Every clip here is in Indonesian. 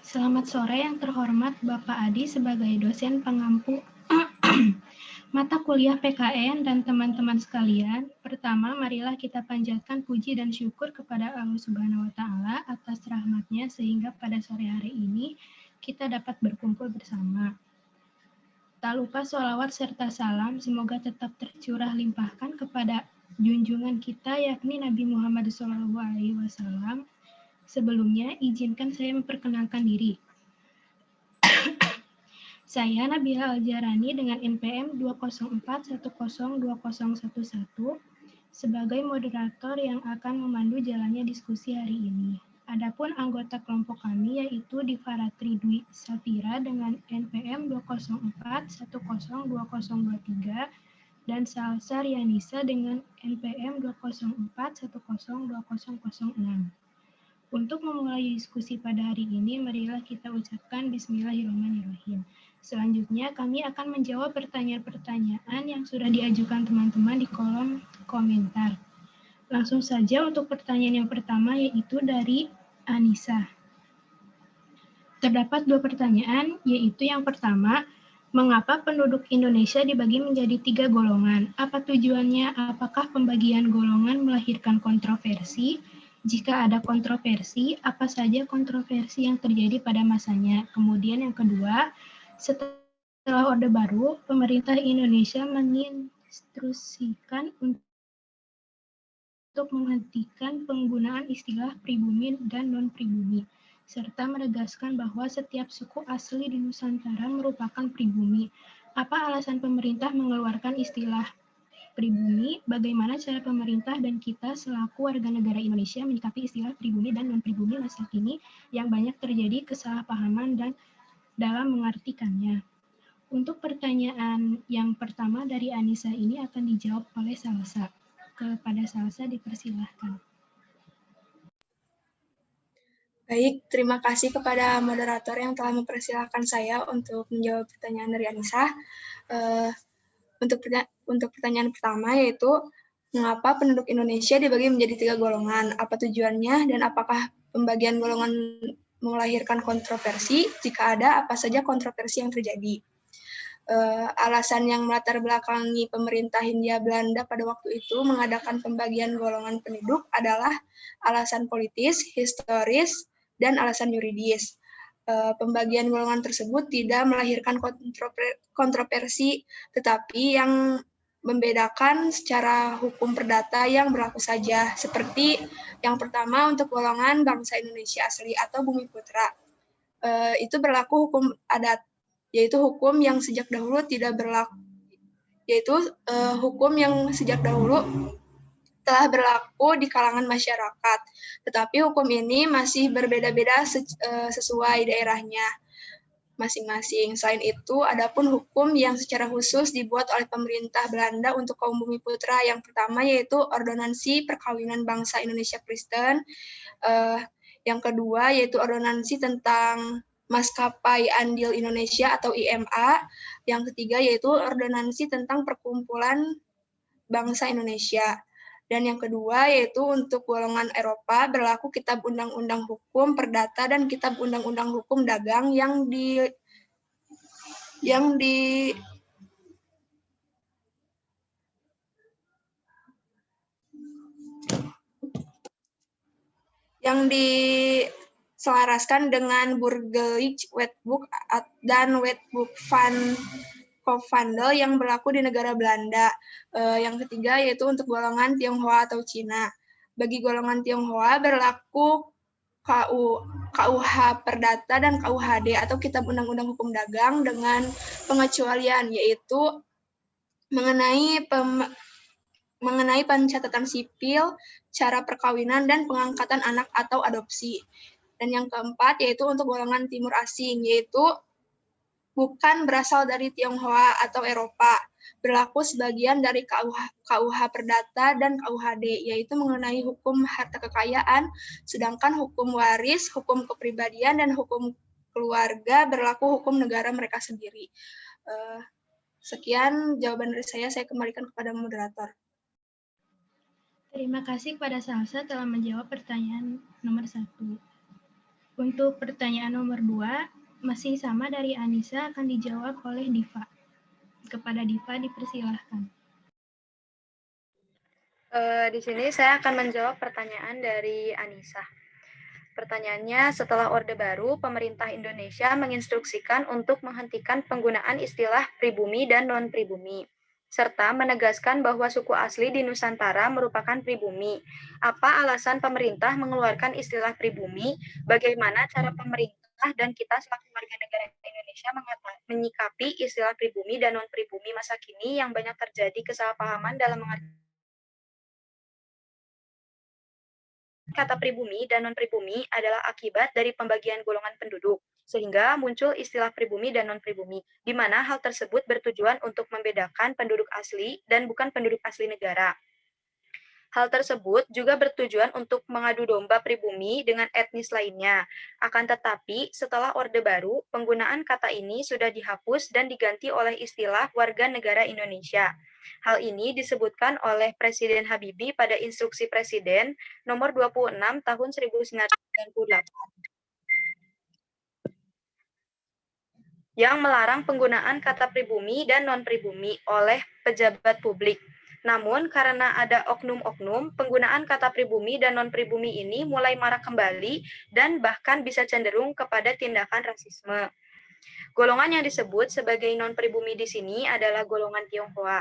Selamat sore yang terhormat Bapak Adi sebagai dosen pengampu mata kuliah PKN dan teman-teman sekalian. Pertama, marilah kita panjatkan puji dan syukur kepada Allah Subhanahu wa Ta'ala atas rahmat-Nya sehingga pada sore hari ini kita dapat berkumpul bersama. Tak lupa sholawat serta salam semoga tetap tercurah limpahkan kepada junjungan kita yakni Nabi Muhammad SAW. Sebelumnya, izinkan saya memperkenalkan diri. Saya Nabila Aljarani dengan NPM 204102011 sebagai moderator yang akan memandu jalannya diskusi hari ini. Adapun anggota kelompok kami yaitu Divaratri Dwi Safira dengan NPM 204102023 dan Salsar Yanisa dengan NPM 204102006. Untuk memulai diskusi pada hari ini, marilah kita ucapkan Bismillahirrahmanirrahim. Selanjutnya, kami akan menjawab pertanyaan-pertanyaan yang sudah diajukan teman-teman di kolom komentar. Langsung saja untuk pertanyaan yang pertama, yaitu dari Anissa. Terdapat 2 pertanyaan, yaitu yang pertama, mengapa penduduk Indonesia dibagi menjadi 3 golongan? Apa tujuannya? Apakah pembagian golongan melahirkan kontroversi? Jika ada kontroversi, apa saja kontroversi yang terjadi pada masanya? Kemudian yang kedua, setelah Orde Baru, pemerintah Indonesia menginstruksikan untuk menghentikan penggunaan istilah pribumi dan non-pribumi, serta menegaskan bahwa setiap suku asli di Nusantara merupakan pribumi. Apa alasan pemerintah mengeluarkan istilah pribumi? Bagaimana cara pemerintah dan kita selaku warga negara Indonesia menyikapi istilah pribumi dan non-pribumi masa kini yang banyak terjadi kesalahpahaman dan dalam mengartikannya? Untuk pertanyaan yang pertama dari Anissa ini akan dijawab oleh Salsa. Kepada Salsa dipersilahkan. Baik, terima kasih kepada moderator yang telah mempersilahkan saya untuk menjawab pertanyaan dari Anissa. Untuk pertanyaan pertama yaitu, mengapa penduduk Indonesia dibagi menjadi 3 golongan? Apa tujuannya dan apakah pembagian golongan melahirkan kontroversi? Jika ada, apa saja kontroversi yang terjadi? Alasan yang melatar belakangi pemerintah Hindia Belanda pada waktu itu mengadakan pembagian golongan penduduk adalah alasan politis, historis, dan alasan yuridis. Pembagian golongan tersebut tidak melahirkan kontroversi, tetapi yang membedakan secara hukum perdata yang berlaku saja. Seperti yang pertama untuk golongan bangsa Indonesia asli atau Bumi Putra. Itu berlaku hukum adat, yaitu hukum yang sejak dahulu tidak berlaku, yaitu hukum yang sejak dahulu telah berlaku di kalangan masyarakat. Tetapi hukum ini masih berbeda-beda sesuai daerahnya masing-masing. Selain itu, adapun hukum yang secara khusus dibuat oleh pemerintah Belanda untuk kaum Bumi Putra. Yang pertama yaitu Ordonansi Perkawinan Bangsa Indonesia Kristen. Yang kedua yaitu Ordonansi tentang Maskapai Andil Indonesia atau IMA. Yang ketiga yaitu Ordonansi tentang Perkumpulan Bangsa Indonesia. Dan yang kedua yaitu untuk golongan Eropa berlaku Kitab Undang-Undang Hukum Perdata dan Kitab Undang-Undang Hukum Dagang yang diselaraskan dengan Burgerlijk Wetboek dan Wetboek van Koophandel yang berlaku di negara Belanda. Yang ketiga yaitu untuk golongan Tionghoa atau Cina. Bagi golongan Tionghoa berlaku KUH Perdata dan KUHD atau Kitab Undang-Undang Hukum Dagang dengan pengecualian yaitu mengenai pencatatan sipil, cara perkawinan, dan pengangkatan anak atau adopsi. Dan yang keempat yaitu untuk golongan timur asing, yaitu bukan berasal dari Tionghoa atau Eropa, berlaku sebagian dari KUH Perdata dan KUHD, yaitu mengenai hukum harta kekayaan, sedangkan hukum waris, hukum kepribadian, dan hukum keluarga berlaku hukum negara mereka sendiri. Sekian jawaban dari saya kembalikan kepada moderator. Terima kasih kepada Salsa telah menjawab pertanyaan nomor 1. Untuk pertanyaan nomor 2, masih sama dari Anissa, akan dijawab oleh Diva. Kepada Diva dipersilahkan. Di sini saya akan menjawab pertanyaan dari Anissa. Pertanyaannya, setelah Orde Baru, pemerintah Indonesia menginstruksikan untuk menghentikan penggunaan istilah pribumi dan non-pribumi, serta menegaskan bahwa suku asli di Nusantara merupakan pribumi. Apa alasan pemerintah mengeluarkan istilah pribumi? Bagaimana cara pemerintah dan kita selaku warga negara Indonesia menyikapi istilah pribumi dan non-pribumi masa kini yang banyak terjadi kesalahpahaman dalam mengerti kata pribumi dan non-pribumi adalah akibat dari pembagian golongan penduduk, sehingga muncul istilah pribumi dan non-pribumi, di mana hal tersebut bertujuan untuk membedakan penduduk asli dan bukan penduduk asli negara. Hal tersebut juga bertujuan untuk mengadu domba pribumi dengan etnis lainnya. Akan tetapi, setelah Orde Baru, penggunaan kata ini sudah dihapus dan diganti oleh istilah warga negara Indonesia. Hal ini disebutkan oleh Presiden Habibie pada Instruksi Presiden nomor 26 tahun 1998 yang melarang penggunaan kata pribumi dan non-pribumi oleh pejabat publik. Namun, karena ada oknum-oknum, penggunaan kata pribumi dan non-pribumi ini mulai marak kembali dan bahkan bisa cenderung kepada tindakan rasisme. Golongan yang disebut sebagai non-pribumi di sini adalah golongan Tionghoa.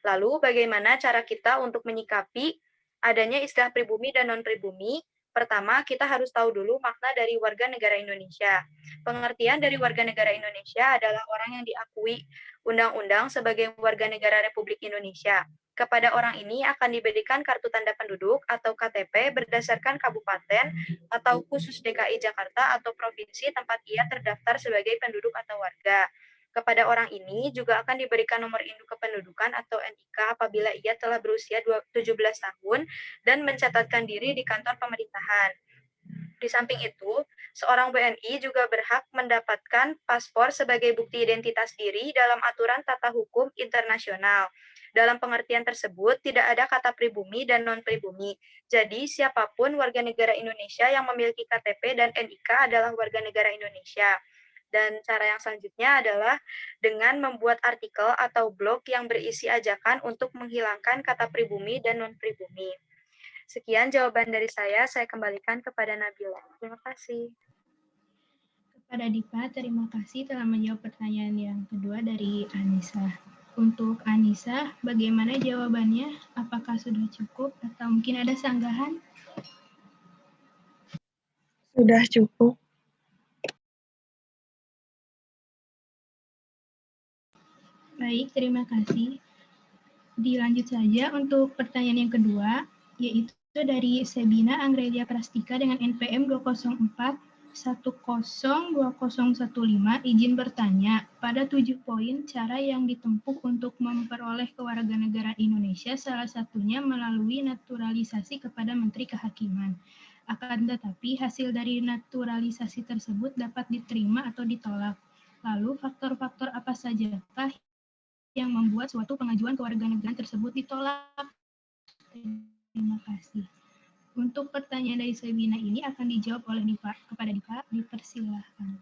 Lalu, bagaimana cara kita untuk menyikapi adanya istilah pribumi dan non-pribumi? Pertama, kita harus tahu dulu makna dari warga negara Indonesia. Pengertian dari warga negara Indonesia adalah orang yang diakui undang-undang sebagai warga negara Republik Indonesia. Kepada orang ini akan diberikan kartu tanda penduduk atau KTP berdasarkan kabupaten atau khusus DKI Jakarta atau provinsi tempat ia terdaftar sebagai penduduk atau warga. Kepada orang ini juga akan diberikan nomor induk kependudukan atau NIK apabila ia telah berusia 17 tahun dan mencatatkan diri di kantor pemerintahan. Di samping itu, seorang WNI juga berhak mendapatkan paspor sebagai bukti identitas diri dalam aturan tata hukum internasional. Dalam pengertian tersebut, tidak ada kata pribumi dan non-pribumi. Jadi, siapapun warga negara Indonesia yang memiliki KTP dan NIK adalah warga negara Indonesia. Dan cara yang selanjutnya adalah dengan membuat artikel atau blog yang berisi ajakan untuk menghilangkan kata pribumi dan non-pribumi. Sekian jawaban dari saya kembalikan kepada Nabila. Terima kasih. Kepada Diva, terima kasih telah menjawab pertanyaan yang kedua dari Anissa. Untuk Anissa, bagaimana jawabannya? Apakah sudah cukup atau mungkin ada sanggahan? Sudah cukup. Baik, terima kasih. Dilanjut saja untuk pertanyaan yang kedua, yaitu dari Sebina Angrelia Prastika dengan NPM 204-102015, izin bertanya, pada 7 poin cara yang ditempuh untuk memperoleh kewarganegaraan Indonesia, salah satunya melalui naturalisasi kepada Menteri Kehakiman. Akan tetapi, hasil dari naturalisasi tersebut dapat diterima atau ditolak. Lalu, faktor-faktor apa sajakah yang membuat suatu pengajuan kewarganegaraan tersebut ditolak? Terima kasih. Untuk pertanyaan dari Sebina ini akan dijawab oleh Diva. Kepada Diva, dipersilahkan.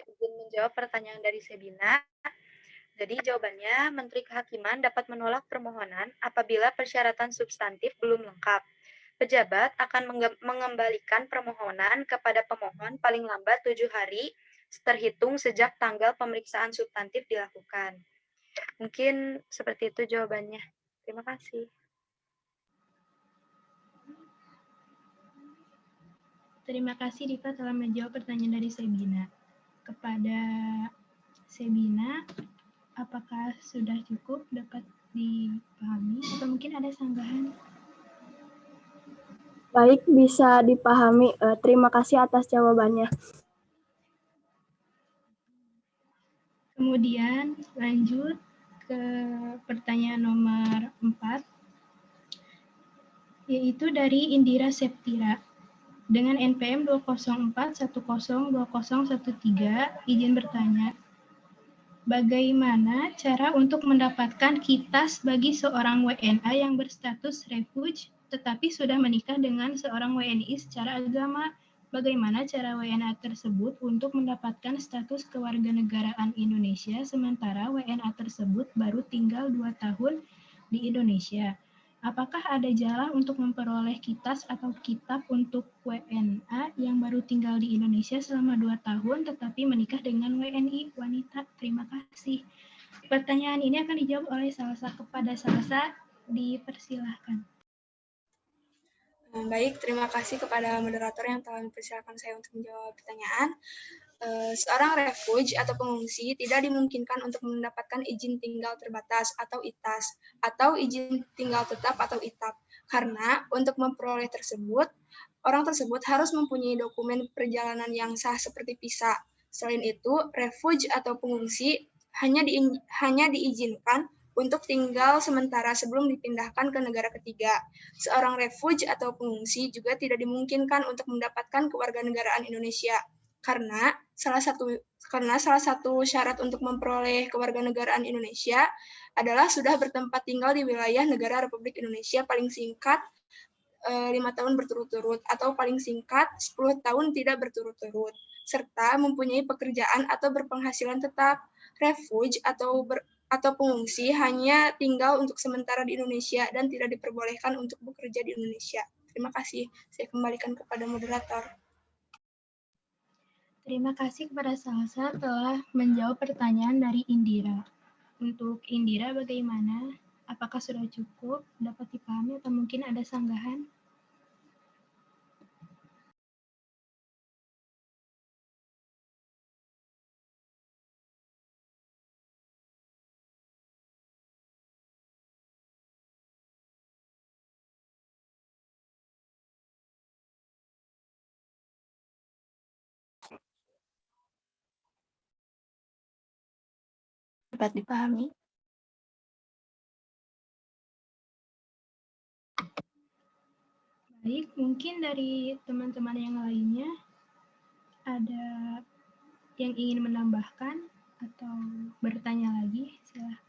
Izin menjawab pertanyaan dari Sebina. Jadi jawabannya, Menteri Kehakiman dapat menolak permohonan apabila persyaratan substantif belum lengkap. Pejabat akan mengembalikan permohonan kepada pemohon paling lambat 7 hari terhitung sejak tanggal pemeriksaan substantif dilakukan. Mungkin seperti itu jawabannya. Terima kasih. Terima kasih Diva telah menjawab pertanyaan dari Sebina. Kepada Sebina, apakah sudah cukup dapat dipahami atau mungkin ada sanggahan? Baik, bisa dipahami. Terima kasih atas jawabannya. Kemudian lanjut ke pertanyaan nomor 4, yaitu dari Indira Septira. Dengan NPM 204-102013, izin bertanya, bagaimana cara untuk mendapatkan kitas bagi seorang WNA yang berstatus refuge tetapi sudah menikah dengan seorang WNI secara agama. Bagaimana cara WNA tersebut untuk mendapatkan status kewarganegaraan Indonesia sementara WNA tersebut baru tinggal 2 tahun di Indonesia? Apakah ada jalan untuk memperoleh kitas atau kitab untuk WNA yang baru tinggal di Indonesia selama 2 tahun tetapi menikah dengan WNI wanita? Terima kasih. Pertanyaan ini akan dijawab oleh Salsa. Kepada Salsa, dipersilahkan. Baik, terima kasih kepada moderator yang telah mempersilahkan saya untuk menjawab pertanyaan. Seorang refuge atau pengungsi tidak dimungkinkan untuk mendapatkan izin tinggal terbatas atau ITAS, atau izin tinggal tetap atau ITAP. Karena untuk memperoleh tersebut, orang tersebut harus mempunyai dokumen perjalanan yang sah seperti visa. Selain itu, refuge atau pengungsi hanya diizinkan untuk tinggal sementara sebelum dipindahkan ke negara ketiga. Seorang refuge atau pengungsi juga tidak dimungkinkan untuk mendapatkan kewarganegaraan Indonesia karena salah satu syarat untuk memperoleh kewarganegaraan Indonesia adalah sudah bertempat tinggal di wilayah negara Republik Indonesia paling singkat 5 tahun berturut-turut atau paling singkat 10 tahun tidak berturut-turut, serta mempunyai pekerjaan atau berpenghasilan tetap. Refuge atau pengungsi hanya tinggal untuk sementara di Indonesia dan tidak diperbolehkan untuk bekerja di Indonesia. Terima kasih. Saya kembalikan kepada moderator. Terima kasih kepada Salsa telah menjawab pertanyaan dari Indira. Untuk Indira bagaimana? Apakah sudah cukup? Dapat dipahami atau mungkin ada sanggahan? Dapat dipahami. Baik, mungkin dari teman-teman yang lainnya ada yang ingin menambahkan atau bertanya lagi, silahkan.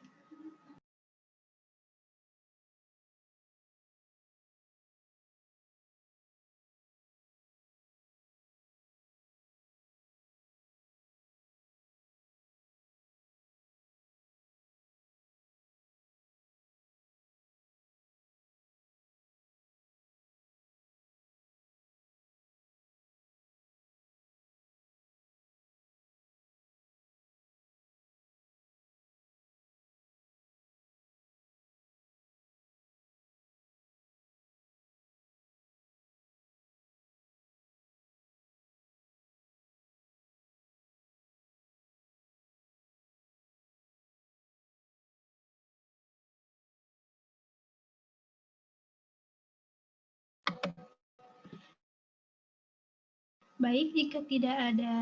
Baik, jika tidak ada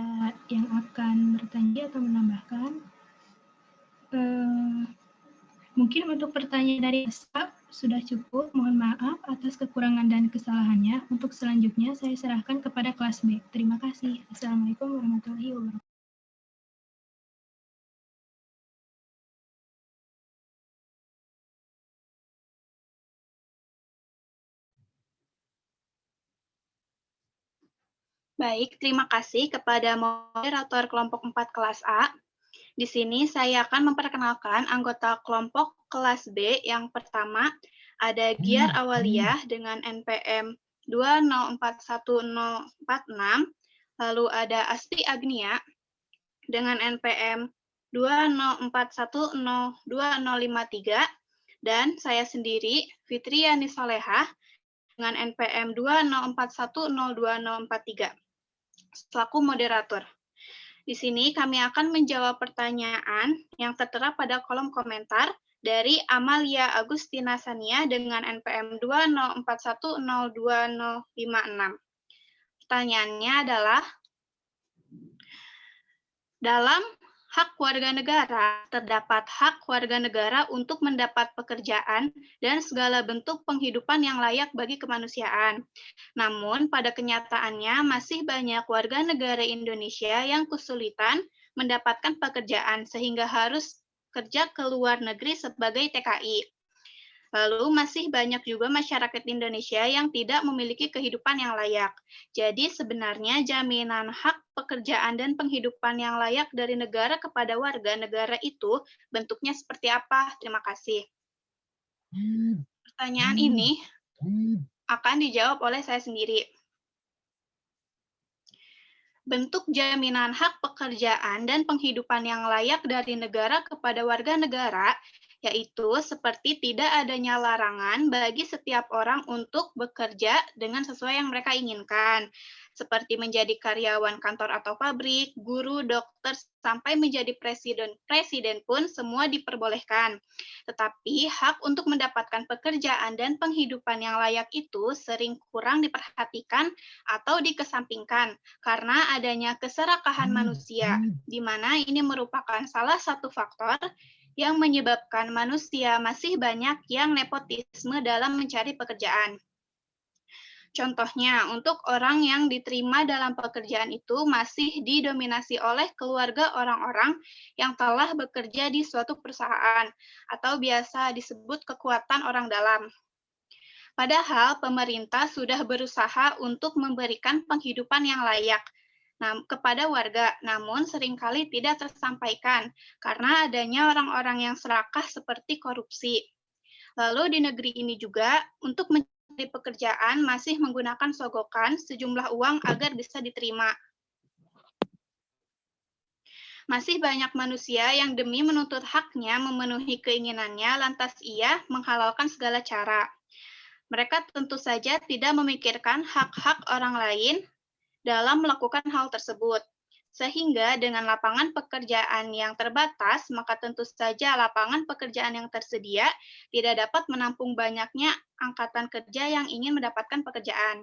yang akan bertanya atau menambahkan, mungkin untuk pertanyaan dari Asap sudah cukup. Mohon maaf atas kekurangan dan kesalahannya. Untuk selanjutnya saya serahkan kepada kelas B. Terima kasih. Assalamualaikum warahmatullahi wabarakatuh. Baik, terima kasih kepada moderator kelompok 4 kelas A. Di sini saya akan memperkenalkan anggota kelompok kelas B. Yang pertama ada Giar Awaliyah dengan NPM 2041046, lalu ada Asti Agnia dengan NPM 204102053, dan saya sendiri, Fitriani Salehah, dengan NPM 204102043. Selaku moderator. Di sini kami akan menjawab pertanyaan yang tertera pada kolom komentar dari Amalia Agustina Sania dengan NPM 204102056. Pertanyaannya adalah, dalam hak warga negara, terdapat hak warga negara untuk mendapat pekerjaan dan segala bentuk penghidupan yang layak bagi kemanusiaan. Namun, pada kenyataannya masih banyak warga negara Indonesia yang kesulitan mendapatkan pekerjaan sehingga harus kerja ke luar negeri sebagai TKI. Lalu masih banyak juga masyarakat Indonesia yang tidak memiliki kehidupan yang layak. Jadi sebenarnya jaminan hak pekerjaan dan penghidupan yang layak dari negara kepada warga negara itu bentuknya seperti apa? Terima kasih. Pertanyaan ini akan dijawab oleh saya sendiri. Bentuk jaminan hak pekerjaan dan penghidupan yang layak dari negara kepada warga negara yaitu seperti tidak adanya larangan bagi setiap orang untuk bekerja dengan sesuai yang mereka inginkan, seperti menjadi karyawan kantor atau pabrik, guru, dokter, sampai menjadi presiden pun semua diperbolehkan. Tetapi hak untuk mendapatkan pekerjaan dan penghidupan yang layak itu sering kurang diperhatikan atau dikesampingkan karena adanya keserakahan manusia, di mana ini merupakan salah satu faktor yang menyebabkan manusia masih banyak yang nepotisme dalam mencari pekerjaan. Contohnya, untuk orang yang diterima dalam pekerjaan itu masih didominasi oleh keluarga orang-orang yang telah bekerja di suatu perusahaan, atau biasa disebut kekuatan orang dalam. Padahal pemerintah sudah berusaha untuk memberikan penghidupan yang layak kepada warga, namun seringkali tidak tersampaikan karena adanya orang-orang yang serakah seperti korupsi. Lalu di negeri ini juga, untuk mencari pekerjaan masih menggunakan sogokan sejumlah uang agar bisa diterima. Masih banyak manusia yang demi menuntut haknya memenuhi keinginannya, lantas ia menghalalkan segala cara. Mereka tentu saja tidak memikirkan hak-hak orang lain dalam melakukan hal tersebut. Sehingga dengan lapangan pekerjaan yang terbatas, maka tentu saja lapangan pekerjaan yang tersedia tidak dapat menampung banyaknya angkatan kerja yang ingin mendapatkan pekerjaan.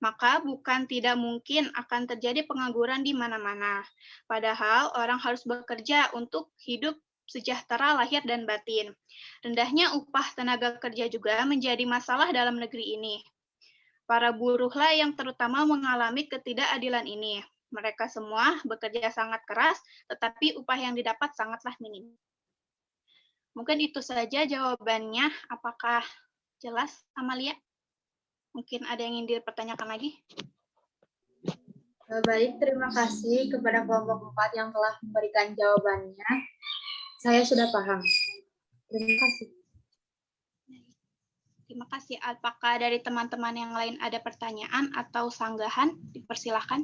Maka bukan tidak mungkin akan terjadi pengangguran di mana-mana. Padahal orang harus bekerja untuk hidup sejahtera lahir dan batin. Rendahnya upah tenaga kerja juga menjadi masalah dalam negeri ini. Para buruhlah yang terutama mengalami ketidakadilan ini. Mereka semua bekerja sangat keras, tetapi upah yang didapat sangatlah minim. Mungkin itu saja jawabannya. Apakah jelas, Amalia? Mungkin ada yang ingin dipertanyakan lagi? Baik, terima kasih kepada kelompok 4 yang telah memberikan jawabannya. Saya sudah paham. Terima kasih. Terima kasih. Apakah dari teman-teman yang lain ada pertanyaan atau sanggahan? Dipersilahkan.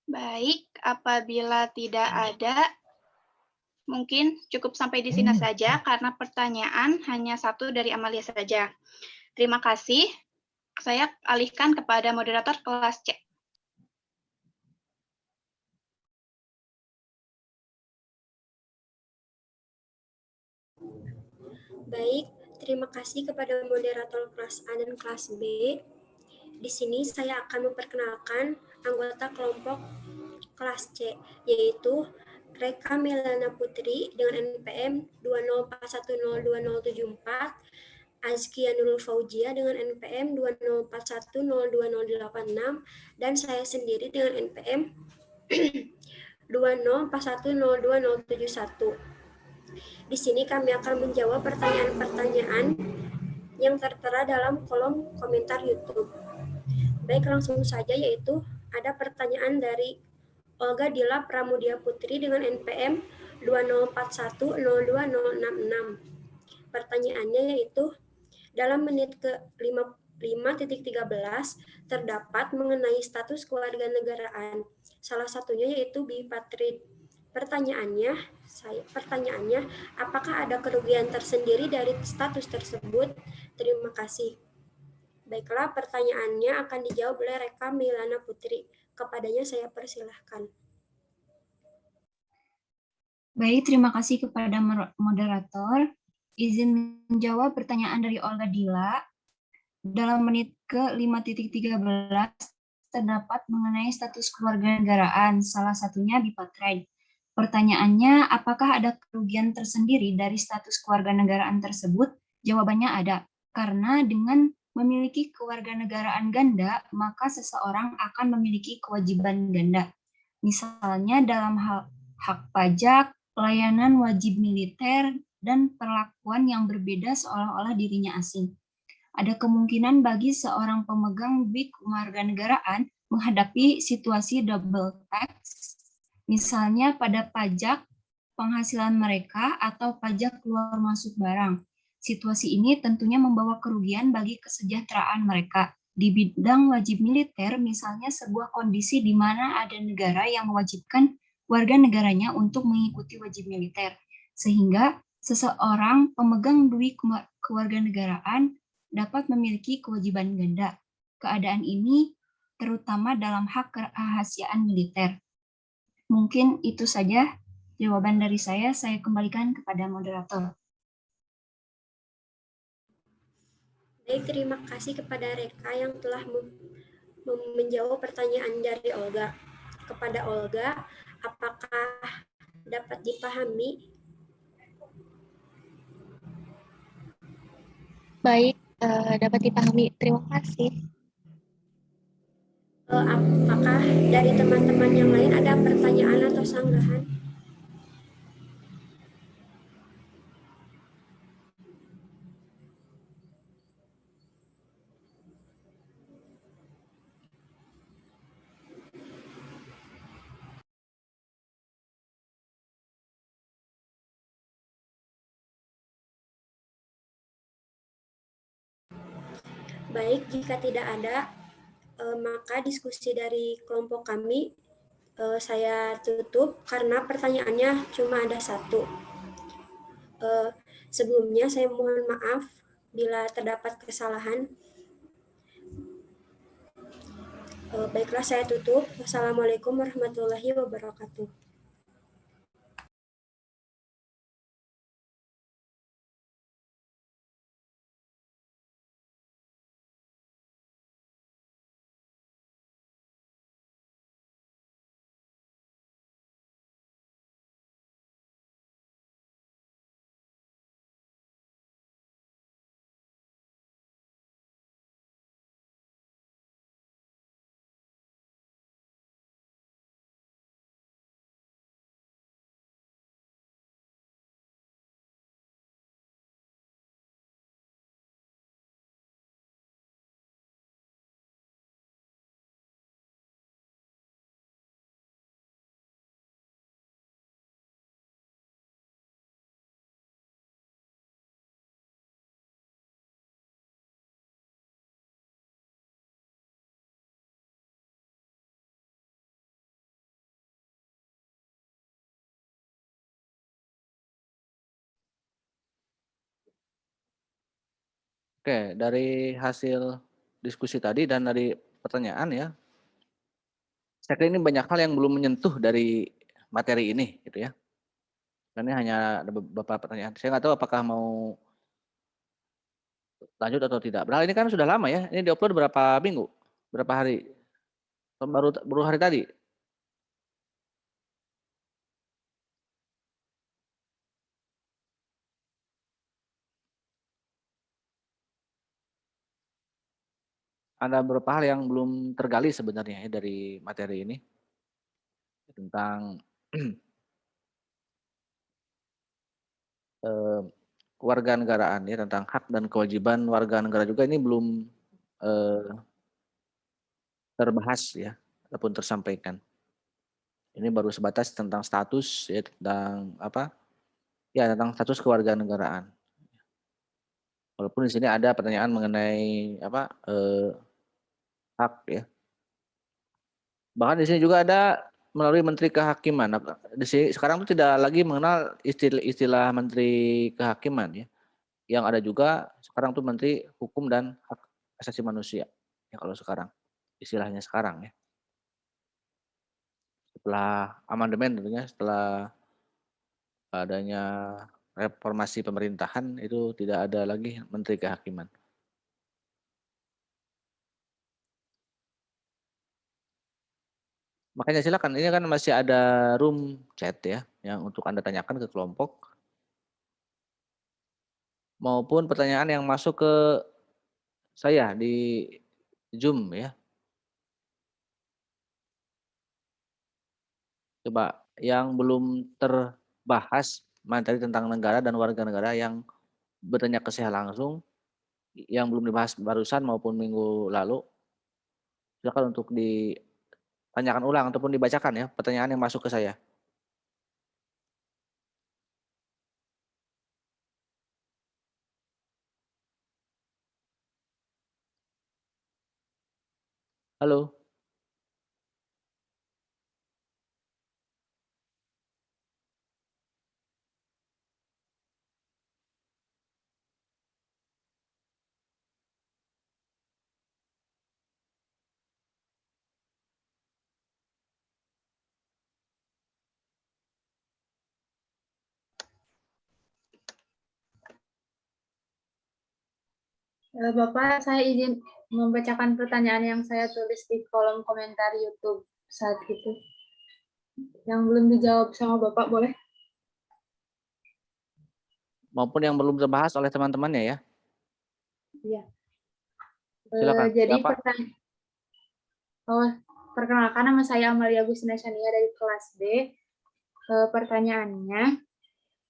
Baik, apabila tidak ada, mungkin cukup sampai di sini saja karena pertanyaan hanya satu dari Amalia saja. Terima kasih. Saya alihkan kepada moderator kelas C. Baik, terima kasih kepada moderator kelas A dan kelas B. Di sini saya akan memperkenalkan anggota kelompok kelas C, yaitu Reka Melana Putri dengan NPM 204102074, Azkia Nurul Fauzia dengan NPM 204102086, dan saya sendiri dengan NPM 204102071. Di sini kami akan menjawab pertanyaan-pertanyaan yang tertera dalam kolom komentar YouTube. Baik, langsung saja, yaitu ada pertanyaan dari Olga Dila Pramudia Putri dengan NPM 204102066. Pertanyaannya yaitu, dalam menit ke-5.13 terdapat mengenai status kewarganegaraan. Salah satunya yaitu bipatrid. Pertanyaannya, apakah ada kerugian tersendiri dari status tersebut? Terima kasih. Baiklah, pertanyaannya akan dijawab oleh Reka Milana Putri. Kepadanya saya persilahkan. Baik, terima kasih kepada moderator. Izin menjawab pertanyaan dari Olga Dila. Dalam menit ke 5.13 terdapat mengenai status kewarganegaraan, salah satunya Bipatrai. Pertanyaannya, apakah ada kerugian tersendiri dari status kewarganegaraan tersebut? Jawabannya ada, karena dengan memiliki kewarganegaraan ganda, maka seseorang akan memiliki kewajiban ganda. Misalnya dalam hal hak pajak, pelayanan wajib militer, dan perlakuan yang berbeda seolah-olah dirinya asing. Ada kemungkinan bagi seorang pemegang kewarganegaraan menghadapi situasi double tax, misalnya pada pajak penghasilan mereka atau pajak keluar masuk barang. Situasi ini tentunya membawa kerugian bagi kesejahteraan mereka. Di bidang wajib militer, misalnya sebuah kondisi di mana ada negara yang mewajibkan warga negaranya untuk mengikuti wajib militer, sehingga seseorang pemegang kewarganegaraan dapat memiliki kewajiban ganda. Keadaan ini terutama dalam hak kerahasiaan militer. Mungkin itu saja jawaban dari saya kembalikan kepada moderator. Baik, terima kasih kepada Reka yang telah menjawab pertanyaan dari Olga. Kepada Olga, apakah dapat dipahami? Baik, dapat dipahami. Terima kasih. Apakah dari teman-teman yang lain ada pertanyaan atau sanggahan? Baik, jika tidak ada, maka diskusi dari kelompok kami saya tutup karena pertanyaannya cuma ada satu. Sebelumnya saya mohon maaf bila terdapat kesalahan. Baiklah, saya tutup. Wassalamualaikum warahmatullahi wabarakatuh. Oke, dari hasil diskusi tadi dan dari pertanyaan ya, saya kira ini banyak hal yang belum menyentuh dari materi ini, gitu ya. Karena hanya ada beberapa pertanyaan. Saya nggak tahu apakah mau lanjut atau tidak. Padahal ini kan sudah lama ya. Ini diupload berapa minggu? Berapa hari? Baru hari tadi. Ada beberapa hal yang belum tergali sebenarnya ya dari materi ini tentang kewarganegaraan ya, tentang hak dan kewajiban warga negara juga ini belum terbahas ya ataupun tersampaikan. Ini baru sebatas tentang status ya, tentang apa? Ya, tentang status kewarganegaraan. Walaupun di sini ada pertanyaan mengenai apa? Hak ya. Bahkan di sini juga ada melalui Menteri Kehakiman. Di sini sekarang itu tidak lagi mengenal istilah Menteri Kehakiman ya. Yang ada juga sekarang tuh Menteri Hukum dan Hak Asasi Manusia. Ya kalau sekarang istilahnya sekarang ya. setelah amandemen tentunya, setelah adanya reformasi pemerintahan itu tidak ada lagi Menteri Kehakiman. Makanya silakan, ini kan masih ada room chat ya, yang untuk Anda tanyakan ke kelompok, maupun pertanyaan yang masuk ke saya di Zoom ya. Coba yang belum terbahas materi tentang negara dan warga negara yang bertanya ke saya langsung, yang belum dibahas barusan maupun minggu lalu, silakan untuk ditanyakan ulang ataupun dibacakan ya pertanyaan yang masuk ke saya. Halo. Bapak, saya izin membacakan pertanyaan yang saya tulis di kolom komentar YouTube saat itu. Yang belum dijawab sama Bapak, boleh? Maupun yang belum terbahas oleh teman-temannya ya. Iya. Silakan. Jadi Siapa? perkenalkan, nama saya Amalia Agustina Shania dari kelas B. Pertanyaannya,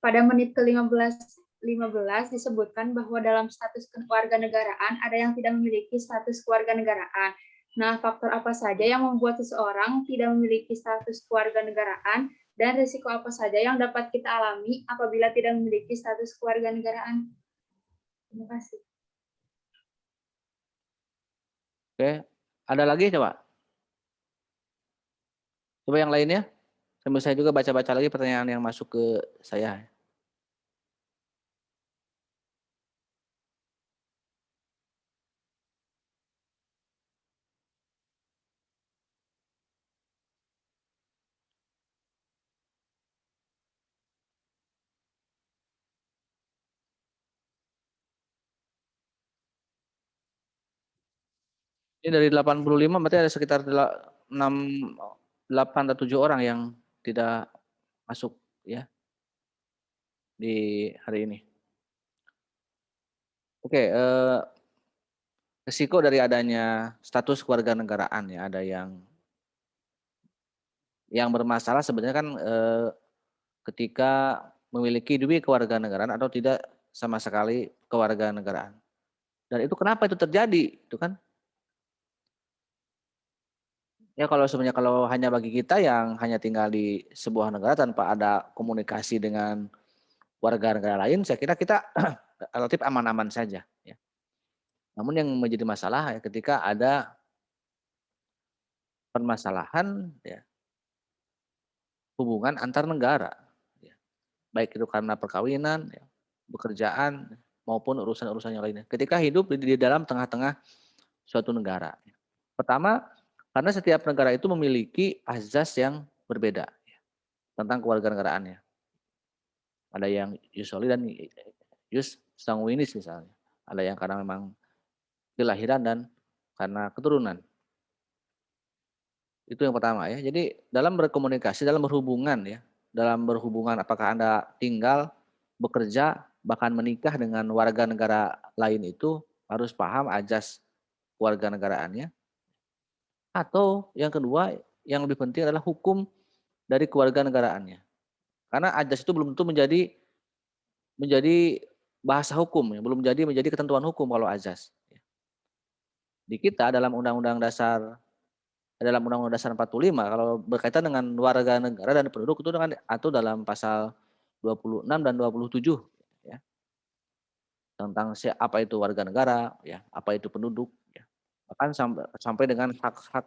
pada menit ke-15 disebutkan bahwa dalam status kewarganegaraan ada yang tidak memiliki status kewarganegaraan. Nah, faktor apa saja yang membuat seseorang tidak memiliki status kewarganegaraan dan risiko apa saja yang dapat kita alami apabila tidak memiliki status kewarganegaraan? Terima kasih. Oke, ada lagi coba? Coba yang lainnya. Sambil saya juga baca-baca lagi pertanyaan yang masuk ke saya. Ini dari 85 berarti ada sekitar 8 atau 7 orang yang tidak masuk ya di hari ini. Oke, risiko dari adanya status kewarganegaraan ya, ada yang bermasalah sebenarnya kan ketika memiliki dua kewarganegaraan atau tidak sama sekali kewarganegaraan. Dan itu kenapa itu terjadi, itu kan? Ya kalau sebenarnya kalau hanya bagi kita yang hanya tinggal di sebuah negara tanpa ada komunikasi dengan warga negara lain, saya kira kita relatif aman-aman saja. Ya. Namun yang menjadi masalah ya ketika ada permasalahan ya, hubungan antar negara, ya. Baik itu karena perkawinan, ya, pekerjaan maupun urusan-urusan yang lainnya. Ketika hidup di dalam tengah-tengah suatu negara. Pertama, karena setiap negara itu memiliki azas yang berbeda ya, tentang kewarganegaraannya. Ada yang jus soli dan jus sanguinis misalnya. Ada yang karena memang kelahiran dan karena keturunan. Itu yang pertama ya. Jadi dalam berkomunikasi, dalam berhubungan ya, dalam berhubungan apakah Anda tinggal, bekerja, bahkan menikah dengan warga negara lain itu harus paham azas kewarganegaraannya. Atau yang kedua, yang lebih penting adalah hukum dari kewarganegaraannya. Karena azas itu belum tentu menjadi bahasa hukum, ya, belum menjadi ketentuan hukum kalau azas. Di kita dalam Undang-Undang Dasar 45 kalau berkaitan dengan warga negara dan penduduk itu dengan atau dalam pasal 26 dan 27 ya. Tentang apa itu warga negara ya, apa itu penduduk ya. Bahkan sampai dengan hak-hak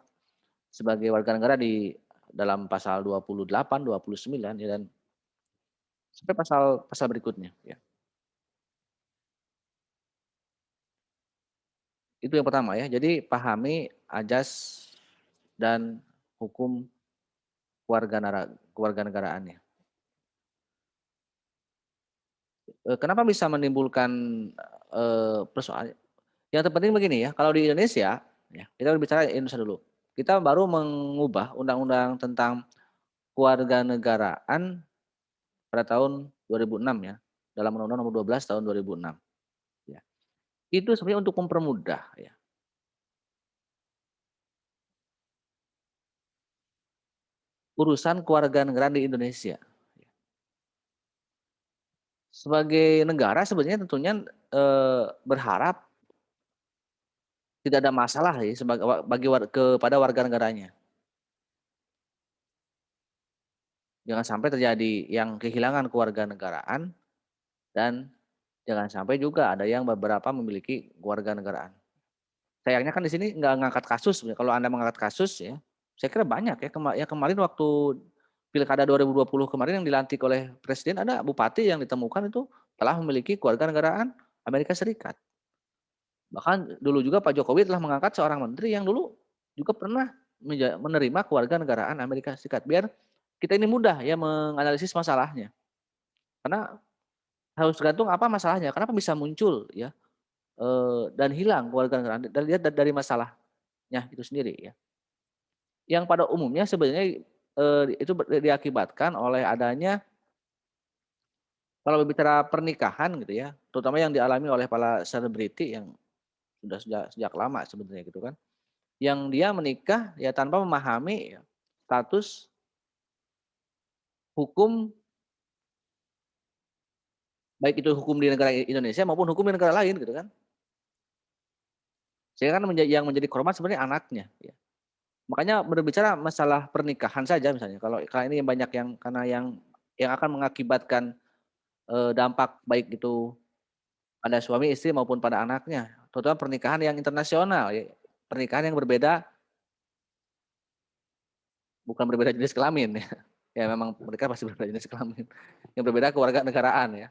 sebagai warga negara di dalam pasal 28, 29 ya, dan sampai pasal berikutnya ya. Itu yang pertama ya. Jadi pahami azas dan hukum kewarganegaraannya. Kenapa bisa menimbulkan persoalan? Yang terpenting begini ya, kalau di Indonesia, ya, kita berbicara Indonesia dulu. Kita baru mengubah undang-undang tentang kewarganegaraan pada tahun 2006 ya, dalam Undang-Undang Nomor 12 tahun 2006. Ya. Itu sebenarnya untuk mempermudah ya. Urusan kewarganegaraan di Indonesia. Sebagai negara sebenarnya tentunya berharap tidak ada masalah ya kepada warga negaranya. Jangan sampai terjadi yang kehilangan kewarganegaraan dan jangan sampai juga ada yang beberapa memiliki kewarganegaraan. Sayangnya kan di sini nggak ngangkat kasus. Kalau Anda mengangkat kasus ya, saya kira banyak ya. Kemarin waktu Pilkada 2020 kemarin yang dilantik oleh Presiden, ada bupati yang ditemukan itu telah memiliki kewarganegaraan Amerika Serikat. Bahkan dulu juga Pak Jokowi telah mengangkat seorang menteri yang dulu juga pernah menerima kewarganegaraan Amerika Serikat. Biar kita ini mudah ya menganalisis masalahnya. Karena harus tergantung apa masalahnya. Kenapa bisa muncul ya dan hilang kewarganegaraan dari masalahnya itu sendiri ya. Yang pada umumnya sebenarnya itu diakibatkan oleh adanya, kalau berbicara pernikahan gitu ya, terutama yang dialami oleh para selebriti yang sudah sejak lama sebenarnya gitu kan, yang dia menikah ya tanpa memahami ya, status hukum, baik itu hukum di negara Indonesia maupun hukum di negara lain gitu kan. Sehingga kan yang menjadi korban sebenarnya anaknya ya. Makanya berbicara masalah pernikahan saja misalnya, kalau ini banyak yang karena yang akan mengakibatkan dampak baik itu pada suami istri maupun pada anaknya, terutama pernikahan yang internasional, ya. Pernikahan yang berbeda, bukan berbeda jenis kelamin ya. Ya memang mereka pasti berbeda jenis kelamin, yang berbeda kewarganegaraan ya.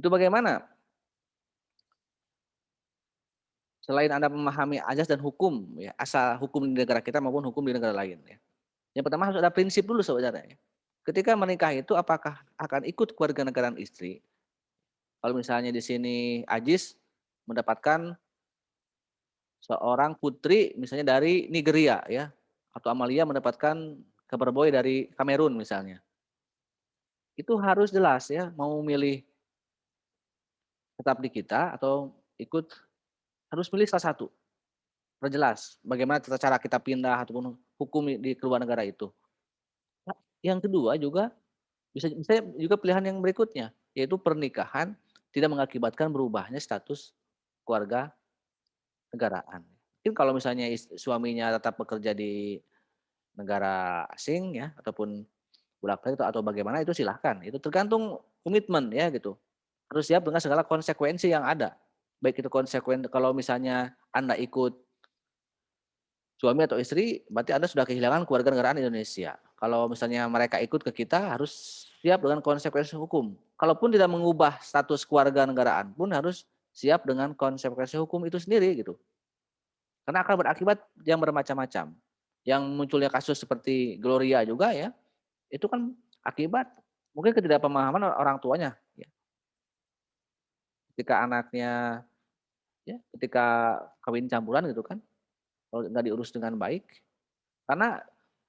Itu bagaimana? Selain Anda memahami azas dan hukum, ya, asal hukum di negara kita maupun hukum di negara lain. Ya. Yang pertama harus ada prinsip dulu sebenarnya. Ketika menikah itu apakah akan ikut kewarganegaraan istri? Kalau misalnya di sini Ajis mendapatkan seorang putri misalnya dari Nigeria ya, atau Amalia mendapatkan kabar boy dari Kamerun misalnya. Itu harus jelas ya, mau milih tetap di kita atau ikut, harus pilih salah satu. Perjelas bagaimana cara kita pindah ataupun hukum di keluar negara itu. Nah, yang kedua juga bisa juga pilihan yang berikutnya, yaitu pernikahan tidak mengakibatkan berubahnya status keluarga negaraan. Mungkin kalau misalnya suaminya tetap bekerja di negara asing ya ataupun bolak-balik atau bagaimana, itu silahkan. Itu tergantung komitmen ya gitu. Harus siap dengan segala konsekuensi yang ada. Baik itu konsekuensi kalau misalnya Anda ikut suami atau istri, berarti Anda sudah kehilangan kewarganegaraan Indonesia. Kalau misalnya mereka ikut ke kita, harus siap dengan konsekuensi hukum. Kalaupun tidak mengubah status kewarganegaraan pun harus siap dengan konsekuensi hukum itu sendiri gitu. Karena akan berakibat yang bermacam-macam. Yang munculnya kasus seperti Gloria juga ya, itu kan akibat mungkin ketidakpemahaman orang tuanya. Ya. Ketika anaknya, ya, ketika kawin campuran gitu kan, kalau nggak diurus dengan baik, karena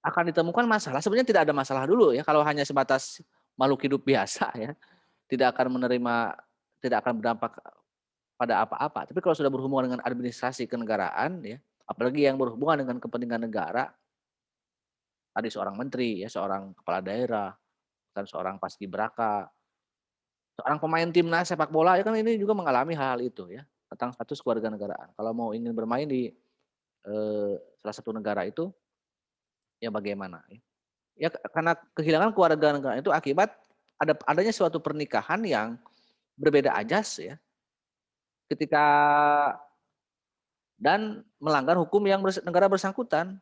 akan ditemukan masalah. Sebenarnya tidak ada masalah dulu ya, kalau hanya sebatas makhluk hidup biasa ya, tidak akan berdampak pada apa-apa. Tapi kalau sudah berhubungan dengan administrasi kenegaraan ya, apalagi yang berhubungan dengan kepentingan negara, tadi seorang menteri ya, seorang kepala daerah, dan seorang paskibraka, seorang pemain timnas sepak bola ya kan, ini juga mengalami hal-hal itu ya, tentang status kewarganegaraan. Kalau mau ingin bermain di salah satu negara itu, ya bagaimana? Ya karena kehilangan kewarganegaraan itu akibat adanya suatu pernikahan yang berbeda ajas ya, ketika dan melanggar hukum yang negara bersangkutan.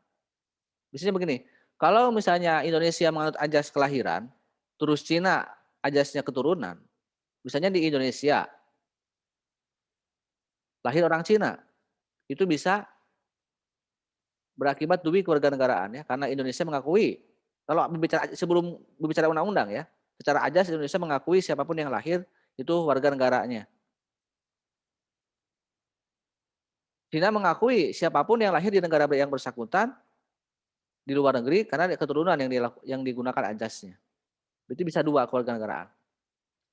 Misalnya begini, kalau misalnya Indonesia menganut ajas kelahiran, terus Cina ajasnya keturunan, misalnya di Indonesia lahir orang Cina, itu bisa berakibat duwi kewarganegaraan ya, karena Indonesia mengakui kalau berbicara sebelum berbicara undang-undang ya, secara ajas Indonesia mengakui siapapun yang lahir itu warga negaranya. China mengakui siapapun yang lahir di negara yang bersangkutan di luar negeri karena keturunan yang digunakan ajasnya. Berarti bisa dua kewarganegaraan.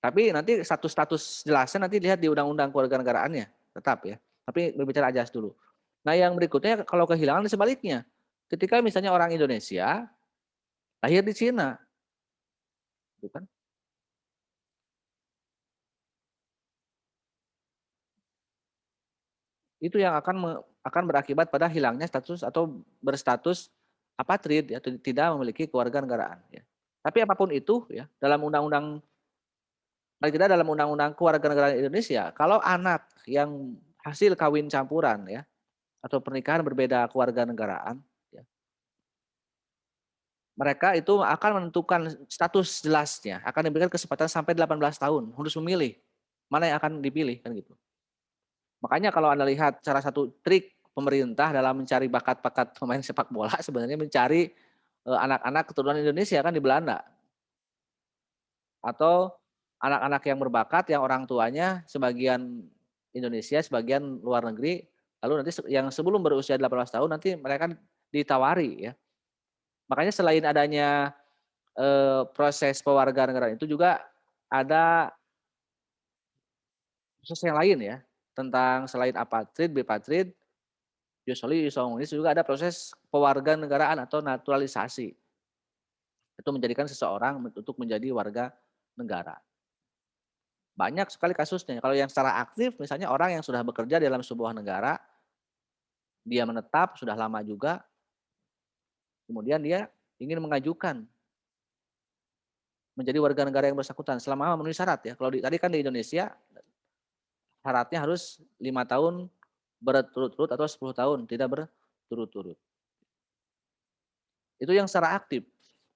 Tapi nanti status jelasnya nanti lihat di undang-undang kewarganegaraannya tetap ya. Tapi berbicara ajas dulu. Nah yang berikutnya kalau kehilangan sebaliknya. Ketika misalnya orang Indonesia lahir di Cina, gitu kan? Itu yang akan berakibat pada hilangnya status atau berstatus apatrid ya, tidak memiliki kewarganegaraan ya. Tapi apapun itu ya, dalam undang-undang paling tidak dalam undang-undang kewarganegaraan Indonesia, kalau anak yang hasil kawin campuran ya atau pernikahan berbeda kewarganegaraan ya, mereka itu akan menentukan status jelasnya, akan diberikan kesempatan sampai 18 tahun harus memilih mana yang akan dipilih kan gitu. Makanya kalau Anda lihat salah satu trik pemerintah dalam mencari bakat-bakat pemain sepak bola sebenarnya mencari anak-anak keturunan Indonesia kan di Belanda. Atau anak-anak yang berbakat yang orang tuanya sebagian Indonesia, sebagian luar negeri, lalu nanti yang sebelum berusia 18 tahun nanti mereka ditawari ya. Makanya selain adanya proses pewarganegaraan itu juga ada proses yang lain ya, tentang selain apatrid, bipatrid, jus soli, jus homonis juga ada proses pewarganegaraan atau naturalisasi. Itu menjadikan seseorang untuk menjadi warga negara. Banyak sekali kasusnya. Kalau yang secara aktif misalnya orang yang sudah bekerja dalam sebuah negara, dia menetap sudah lama juga, kemudian dia ingin mengajukan menjadi warga negara yang bersangkutan selama memenuhi syarat ya. Kalau tadi kan di Indonesia syaratnya harus 5 tahun berturut-turut atau 10 tahun tidak berturut-turut. Itu yang secara aktif.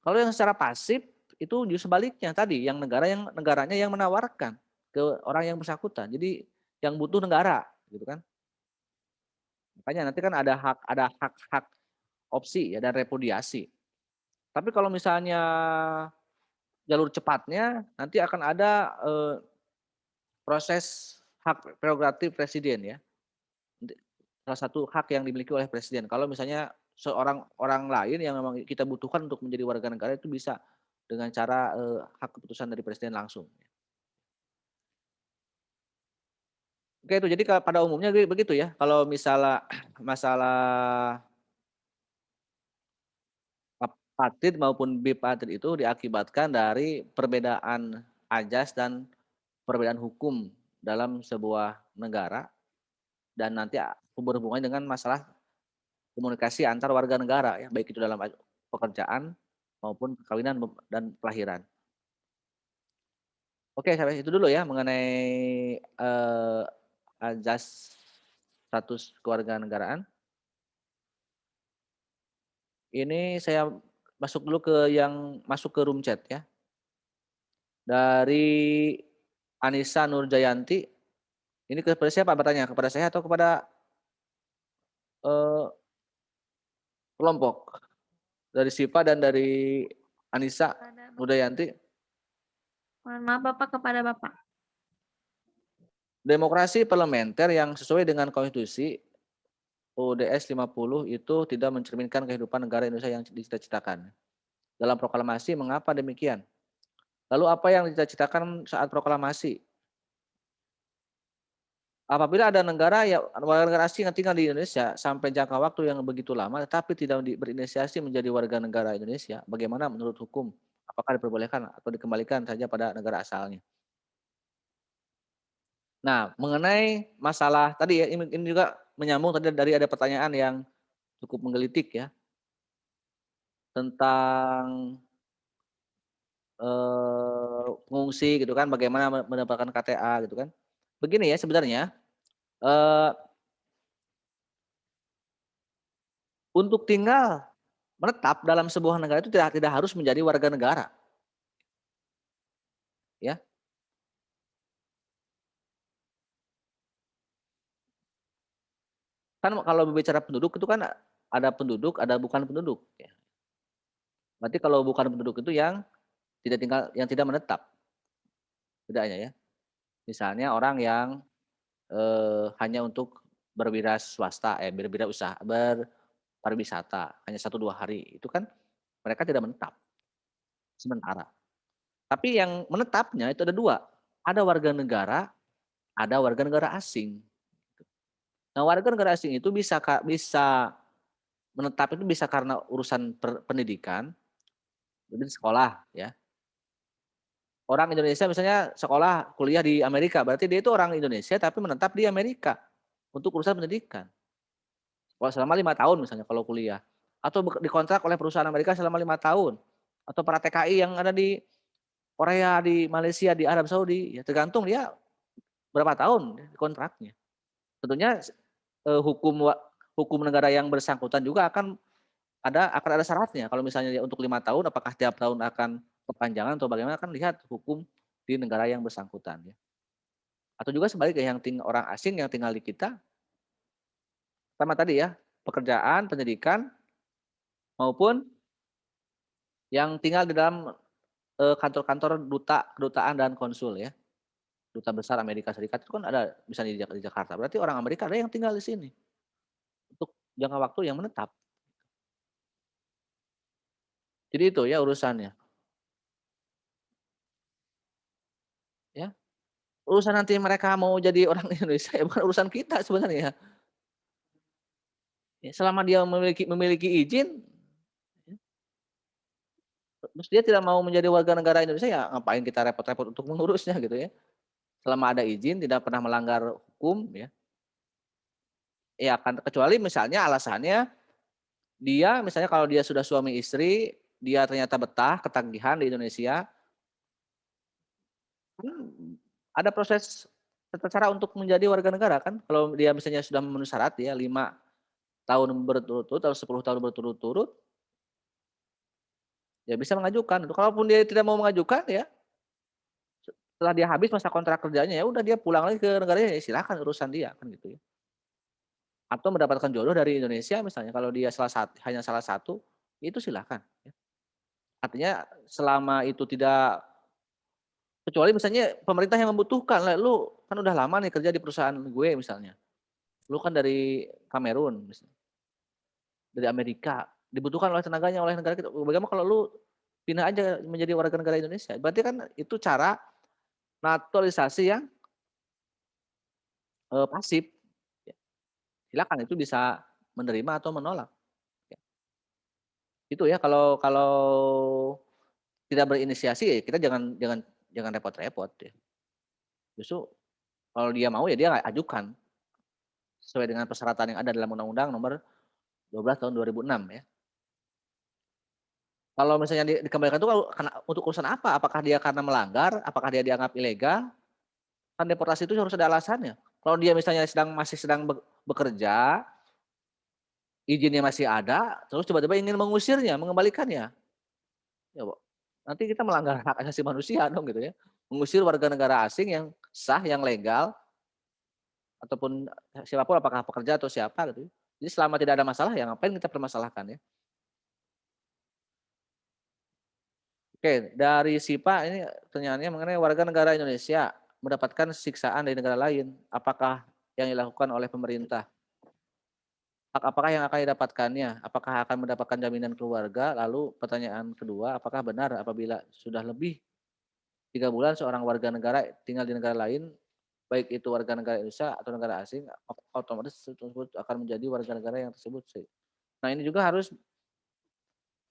Kalau yang secara pasif itu justru sebaliknya tadi yang negaranya yang menawarkan ke orang yang bersangkutan. Jadi yang butuh negara gitu kan. Makanya nanti kan ada hak-hak opsi ya dan repudiasi. Tapi kalau misalnya jalur cepatnya nanti akan ada proses hak prerogatif presiden ya. Salah satu hak yang dimiliki oleh presiden. Kalau misalnya seorang orang lain yang memang kita butuhkan untuk menjadi warga negara itu bisa dengan cara hak keputusan dari presiden langsung. Oke itu jadi pada umumnya begitu ya. Kalau misalnya masalah apatrid maupun bipatrid itu diakibatkan dari perbedaan ajas dan perbedaan hukum dalam sebuah negara dan nanti berhubungan dengan masalah komunikasi antar warga negara ya baik itu dalam pekerjaan maupun perkawinan dan kelahiran. Oke sampai itu dulu ya mengenai ajas status kewarganegaraan. Ini saya masuk dulu ke yang masuk ke room chat ya. Dari Anissa Nurjayanti. Ini kepada siapa bertanya? Kepada saya atau kepada kelompok? Dari Siva dan dari Anissa Nurjayanti. Mohon maaf Bapak, kepada Bapak. Demokrasi parlementer yang sesuai dengan konstitusi UUDS 50 itu tidak mencerminkan kehidupan negara Indonesia yang dicita-citakan. Dalam proklamasi mengapa demikian? Lalu apa yang dicita-citakan saat proklamasi? Apabila ada warga negara asing yang tinggal di Indonesia sampai jangka waktu yang begitu lama tetapi tidak berinisiasi menjadi warga negara Indonesia, bagaimana menurut hukum? Apakah diperbolehkan atau dikembalikan saja pada negara asalnya? Nah, mengenai masalah tadi ya ini juga menyambung tadi dari ada pertanyaan yang cukup menggelitik ya tentang pengungsi gitu kan, bagaimana mendapatkan KTA gitu kan. Begini ya sebenarnya untuk tinggal menetap dalam sebuah negara itu tidak harus menjadi warga negara. Ya. Kan kalau berbicara penduduk itu kan ada penduduk, ada bukan penduduk. Ya. Berarti kalau bukan penduduk itu yang tidak menetap. Bedanya ya. Misalnya orang yang hanya untuk berpariwisata hanya 1-2 hari, itu kan mereka tidak menetap sementara. Tapi yang menetapnya itu ada 2, ada warga negara, ada warga negara asing. Nah, warga negara asing itu bisa menetap itu bisa karena urusan pendidikan, jadi sekolah ya. Orang Indonesia misalnya sekolah kuliah di Amerika, berarti dia itu orang Indonesia tapi menetap di Amerika untuk urusan pendidikan. Kalau selama 5 tahun misalnya kalau kuliah, atau dikontrak oleh perusahaan Amerika selama 5 tahun, atau para TKI yang ada di Korea, di Malaysia, di Arab Saudi, ya tergantung dia berapa tahun kontraknya. Tentunya hukum negara yang bersangkutan juga akan ada syaratnya. Kalau misalnya dia untuk 5 tahun, apakah tiap tahun akan perpanjangan atau bagaimana, kan lihat hukum di negara yang bersangkutan ya. Atau juga sebaliknya yang orang asing yang tinggal di kita, sama tadi ya, pekerjaan, pendidikan, maupun yang tinggal di dalam kantor-kantor kedutaan dan konsul ya. Duta besar Amerika Serikat itu kan ada bisa di Jakarta. Berarti orang Amerika ada yang tinggal di sini untuk jangka waktu yang menetap. Jadi itu ya urusannya. Ya. Urusan nanti mereka mau jadi orang Indonesia ya bukan urusan kita sebenarnya. Ya, selama dia memiliki izin, terus dia tidak mau menjadi warga negara Indonesia, ya ngapain kita repot-repot untuk mengurusnya gitu ya. Selama ada izin, tidak pernah melanggar hukum ya. Ya akan kecuali misalnya alasannya dia misalnya kalau dia sudah suami istri, dia ternyata betah, ketagihan di Indonesia, ada proses tata cara untuk menjadi warga negara kan. Kalau dia misalnya sudah memenuhi syarat ya 5 tahun berturut-turut atau 10 tahun berturut-turut, ya bisa mengajukan. Kalaupun dia tidak mau mengajukan ya, setelah dia habis masa kontrak kerjanya ya udah dia pulang lagi ke negaranya, ya silakan urusan dia kan gitu ya. Atau mendapatkan jodoh dari Indonesia misalnya kalau dia hanya salah satu, itu silakan ya. Artinya selama itu tidak, kecuali misalnya pemerintah yang membutuhkan, lu kan udah lama nih kerja di perusahaan gue misalnya. Lu kan dari Kamerun misalnya, dari Amerika, dibutuhkan oleh tenaganya oleh negara kita. Bagaimana kalau lu pindah aja menjadi warga negara Indonesia? Berarti kan itu cara naturalisasi yang pasif. Ya. Silakan itu bisa menerima atau menolak. Ya. Itu ya kalau tidak berinisiasi ya kita jangan repot-repot ya. Justru kalau dia mau ya dia ajukan sesuai dengan persyaratan yang ada dalam Undang-Undang Nomor 12 Tahun 2006 ya. Kalau misalnya dikembalikan itu untuk urusan apa? Apakah dia karena melanggar? Apakah dia dianggap ilegal? Kan deportasi itu harus ada alasannya. Kalau dia misalnya masih sedang bekerja, izinnya masih ada, terus tiba-tiba ingin mengusirnya, mengembalikannya, ya nanti kita melanggar hak asasi manusia dong gitu ya. Mengusir warga negara asing yang sah, yang legal, ataupun siapapun apakah pekerja atau siapa gitu. Jadi selama tidak ada masalah ya ngapain kita permasalahkan ya. Oke, dari SIPA ini pertanyaannya mengenai warga negara Indonesia mendapatkan siksaan dari negara lain. Apakah yang dilakukan oleh pemerintah? Apakah yang akan didapatkannya? Apakah akan mendapatkan jaminan keluarga? Lalu pertanyaan kedua, apakah benar apabila sudah lebih 3 bulan seorang warga negara tinggal di negara lain, baik itu warga negara Indonesia atau negara asing, otomatis tersebut akan menjadi warga negara yang tersebut. Nah ini juga harus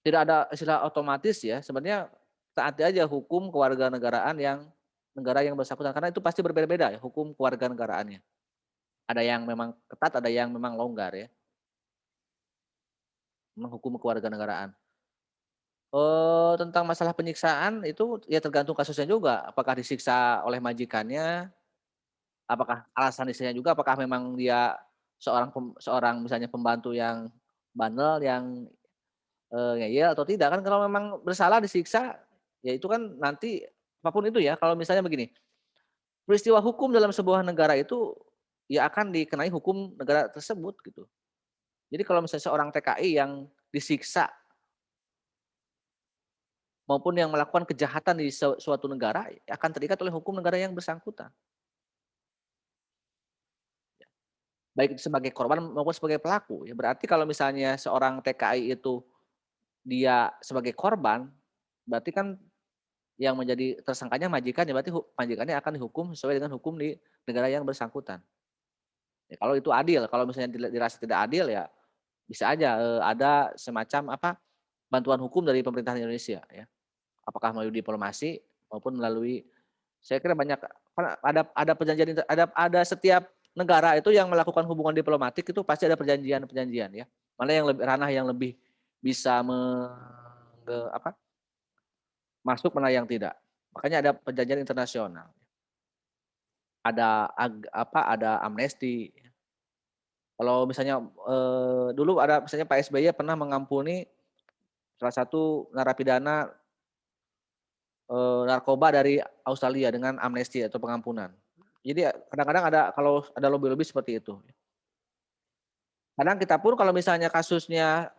tidak ada istilah otomatis ya. Sebenarnya taati aja hukum kewarganegaraan yang negara yang bersangkutan karena itu pasti berbeda-beda ya hukum kewarganegaraannya. Ada yang memang ketat, ada yang memang longgar ya. Memang hukum kewarganegaraan. Tentang masalah penyiksaan itu ya tergantung kasusnya juga. Apakah disiksa oleh majikannya, apakah alasan istrinya juga, apakah memang dia seorang misalnya pembantu yang bandel, yang ngeyel atau tidak kan. Kalau memang bersalah disiksa ya itu kan nanti apapun itu ya. Kalau misalnya begini, peristiwa hukum dalam sebuah negara itu ya akan dikenai hukum negara tersebut gitu. Jadi kalau misalnya seorang TKI yang disiksa maupun yang melakukan kejahatan di suatu negara akan terikat oleh hukum negara yang bersangkutan. Baik sebagai korban maupun sebagai pelaku. Ya, berarti kalau misalnya seorang TKI itu dia sebagai korban, berarti kan yang menjadi tersangkanya majikan, ya berarti majikannya akan dihukum sesuai dengan hukum di negara yang bersangkutan. Ya, kalau itu adil, kalau misalnya dirasa tidak adil ya bisa aja ada semacam bantuan hukum dari pemerintahan Indonesia ya. Apakah melalui diplomasi maupun melalui, saya kira banyak, ada perjanjian, ada setiap negara itu yang melakukan hubungan diplomatik itu pasti ada perjanjian ya. Mana yang lebih ranah yang lebih bisa masuk, mana yang tidak. Makanya ada perjanjian internasional. Ada amnesti. Kalau misalnya dulu ada misalnya Pak SBY pernah mengampuni salah satu narapidana narkoba dari Australia dengan amnesti atau pengampunan. Jadi kadang-kadang kalau ada lobby-lobby seperti itu. Kadang kita pun kalau misalnya kasusnya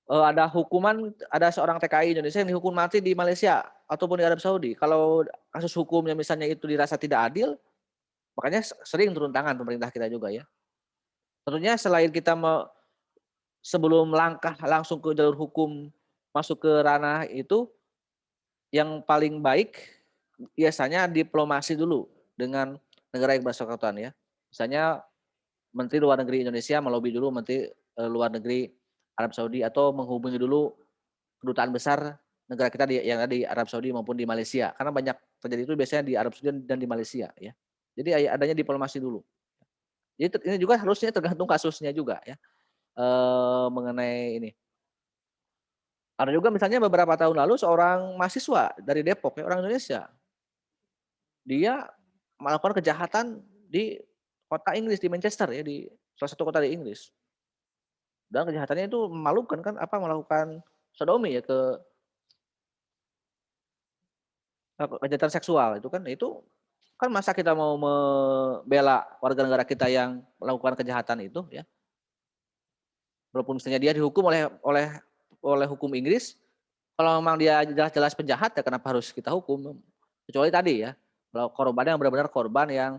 ada hukuman, ada seorang TKI Indonesia yang dihukum mati di Malaysia ataupun di Arab Saudi. Kalau kasus hukumnya misalnya itu dirasa tidak adil, makanya sering turun tangan pemerintah kita juga ya. Tentunya selain kita sebelum langkah langsung ke jalur hukum masuk ke ranah itu, yang paling baik biasanya diplomasi dulu dengan negara yang bersangkutan ya. Misalnya Menteri Luar Negeri Indonesia melobi dulu Menteri Luar Negeri Arab Saudi atau menghubungi dulu kedutaan besar negara kita yang ada di Arab Saudi maupun di Malaysia. Karena banyak terjadi itu biasanya di Arab Saudi dan di Malaysia ya. Jadi adanya diplomasi dulu. Jadi ini juga harusnya tergantung kasusnya juga ya. Mengenai ini. Ada juga misalnya beberapa tahun lalu seorang mahasiswa dari Depok ya, orang Indonesia. Dia melakukan kejahatan di kota Inggris, di Manchester ya, di salah satu kota di Inggris. Dan kejahatannya itu memalukan kan, melakukan sodomi ya, kejahatan seksual itu kan masa kita mau membela warga negara kita yang melakukan kejahatan itu ya. Walaupun misalnya dia dihukum oleh hukum Inggris, kalau memang dia jelas-jelas penjahat ya kenapa harus kita hukum? Kecuali tadi ya, kalau korban yang benar-benar korban yang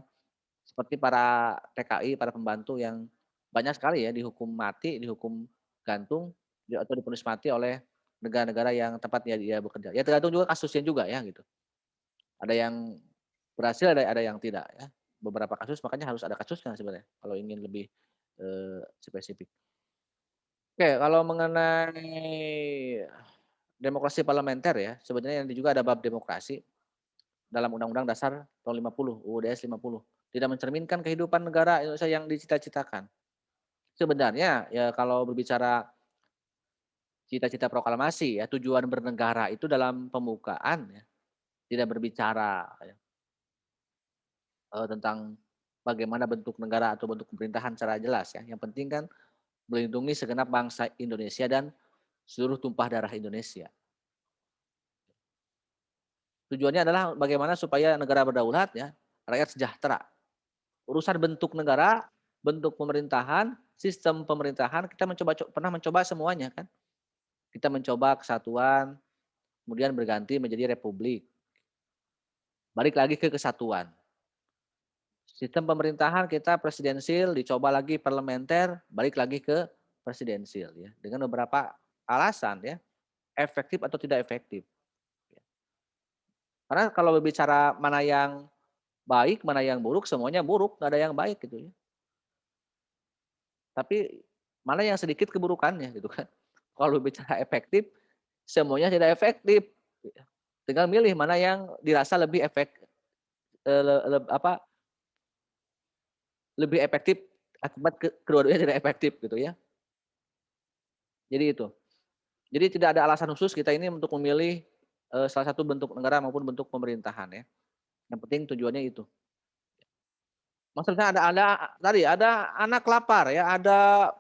seperti para TKI, para pembantu yang banyak sekali ya dihukum mati, dihukum gantung atau divonis mati oleh negara-negara yang tempat dia bekerja. Ya tergantung juga kasusnya juga ya gitu. Ada yang berhasil, ada yang tidak ya. Beberapa kasus makanya harus ada kasusnya sebenarnya kalau ingin lebih spesifik. Oke, kalau mengenai demokrasi parlementer ya, sebenarnya juga ada bab demokrasi dalam Undang-Undang Dasar tahun 50, UUD 50. Tidak mencerminkan kehidupan negara Indonesia yang dicita-citakan. Sebenarnya ya kalau berbicara cita-cita proklamasi ya, tujuan bernegara itu dalam pembukaan ya, tidak berbicara ya, tentang bagaimana bentuk negara atau bentuk pemerintahan secara jelas ya. Yang penting kan melindungi segenap bangsa Indonesia dan seluruh tumpah darah Indonesia. Tujuannya adalah bagaimana supaya negara berdaulat ya, rakyat sejahtera. Urusan bentuk negara, bentuk pemerintahan, sistem pemerintahan kita pernah mencoba semuanya kan. Kita mencoba kesatuan, kemudian berganti menjadi republik. Balik lagi ke kesatuan. Sistem pemerintahan kita presidensil, dicoba lagi parlementer, balik lagi ke presidensil ya. Dengan beberapa alasan ya, efektif atau tidak efektif. Karena kalau berbicara mana yang baik, mana yang buruk, semuanya buruk, nggak ada yang baik gitu ya. Tapi mana yang sedikit keburukannya gitu kan. Kalau berbicara efektif, semuanya tidak efektif. Tinggal milih mana yang dirasa lebih lebih efektif akibat kedua-duanya tidak efektif gitu ya. Jadi itu. Jadi tidak ada alasan khusus kita ini untuk memilih salah satu bentuk negara maupun bentuk pemerintahan ya. Yang penting tujuannya itu. Maksudnya ada anak lapar ya, ada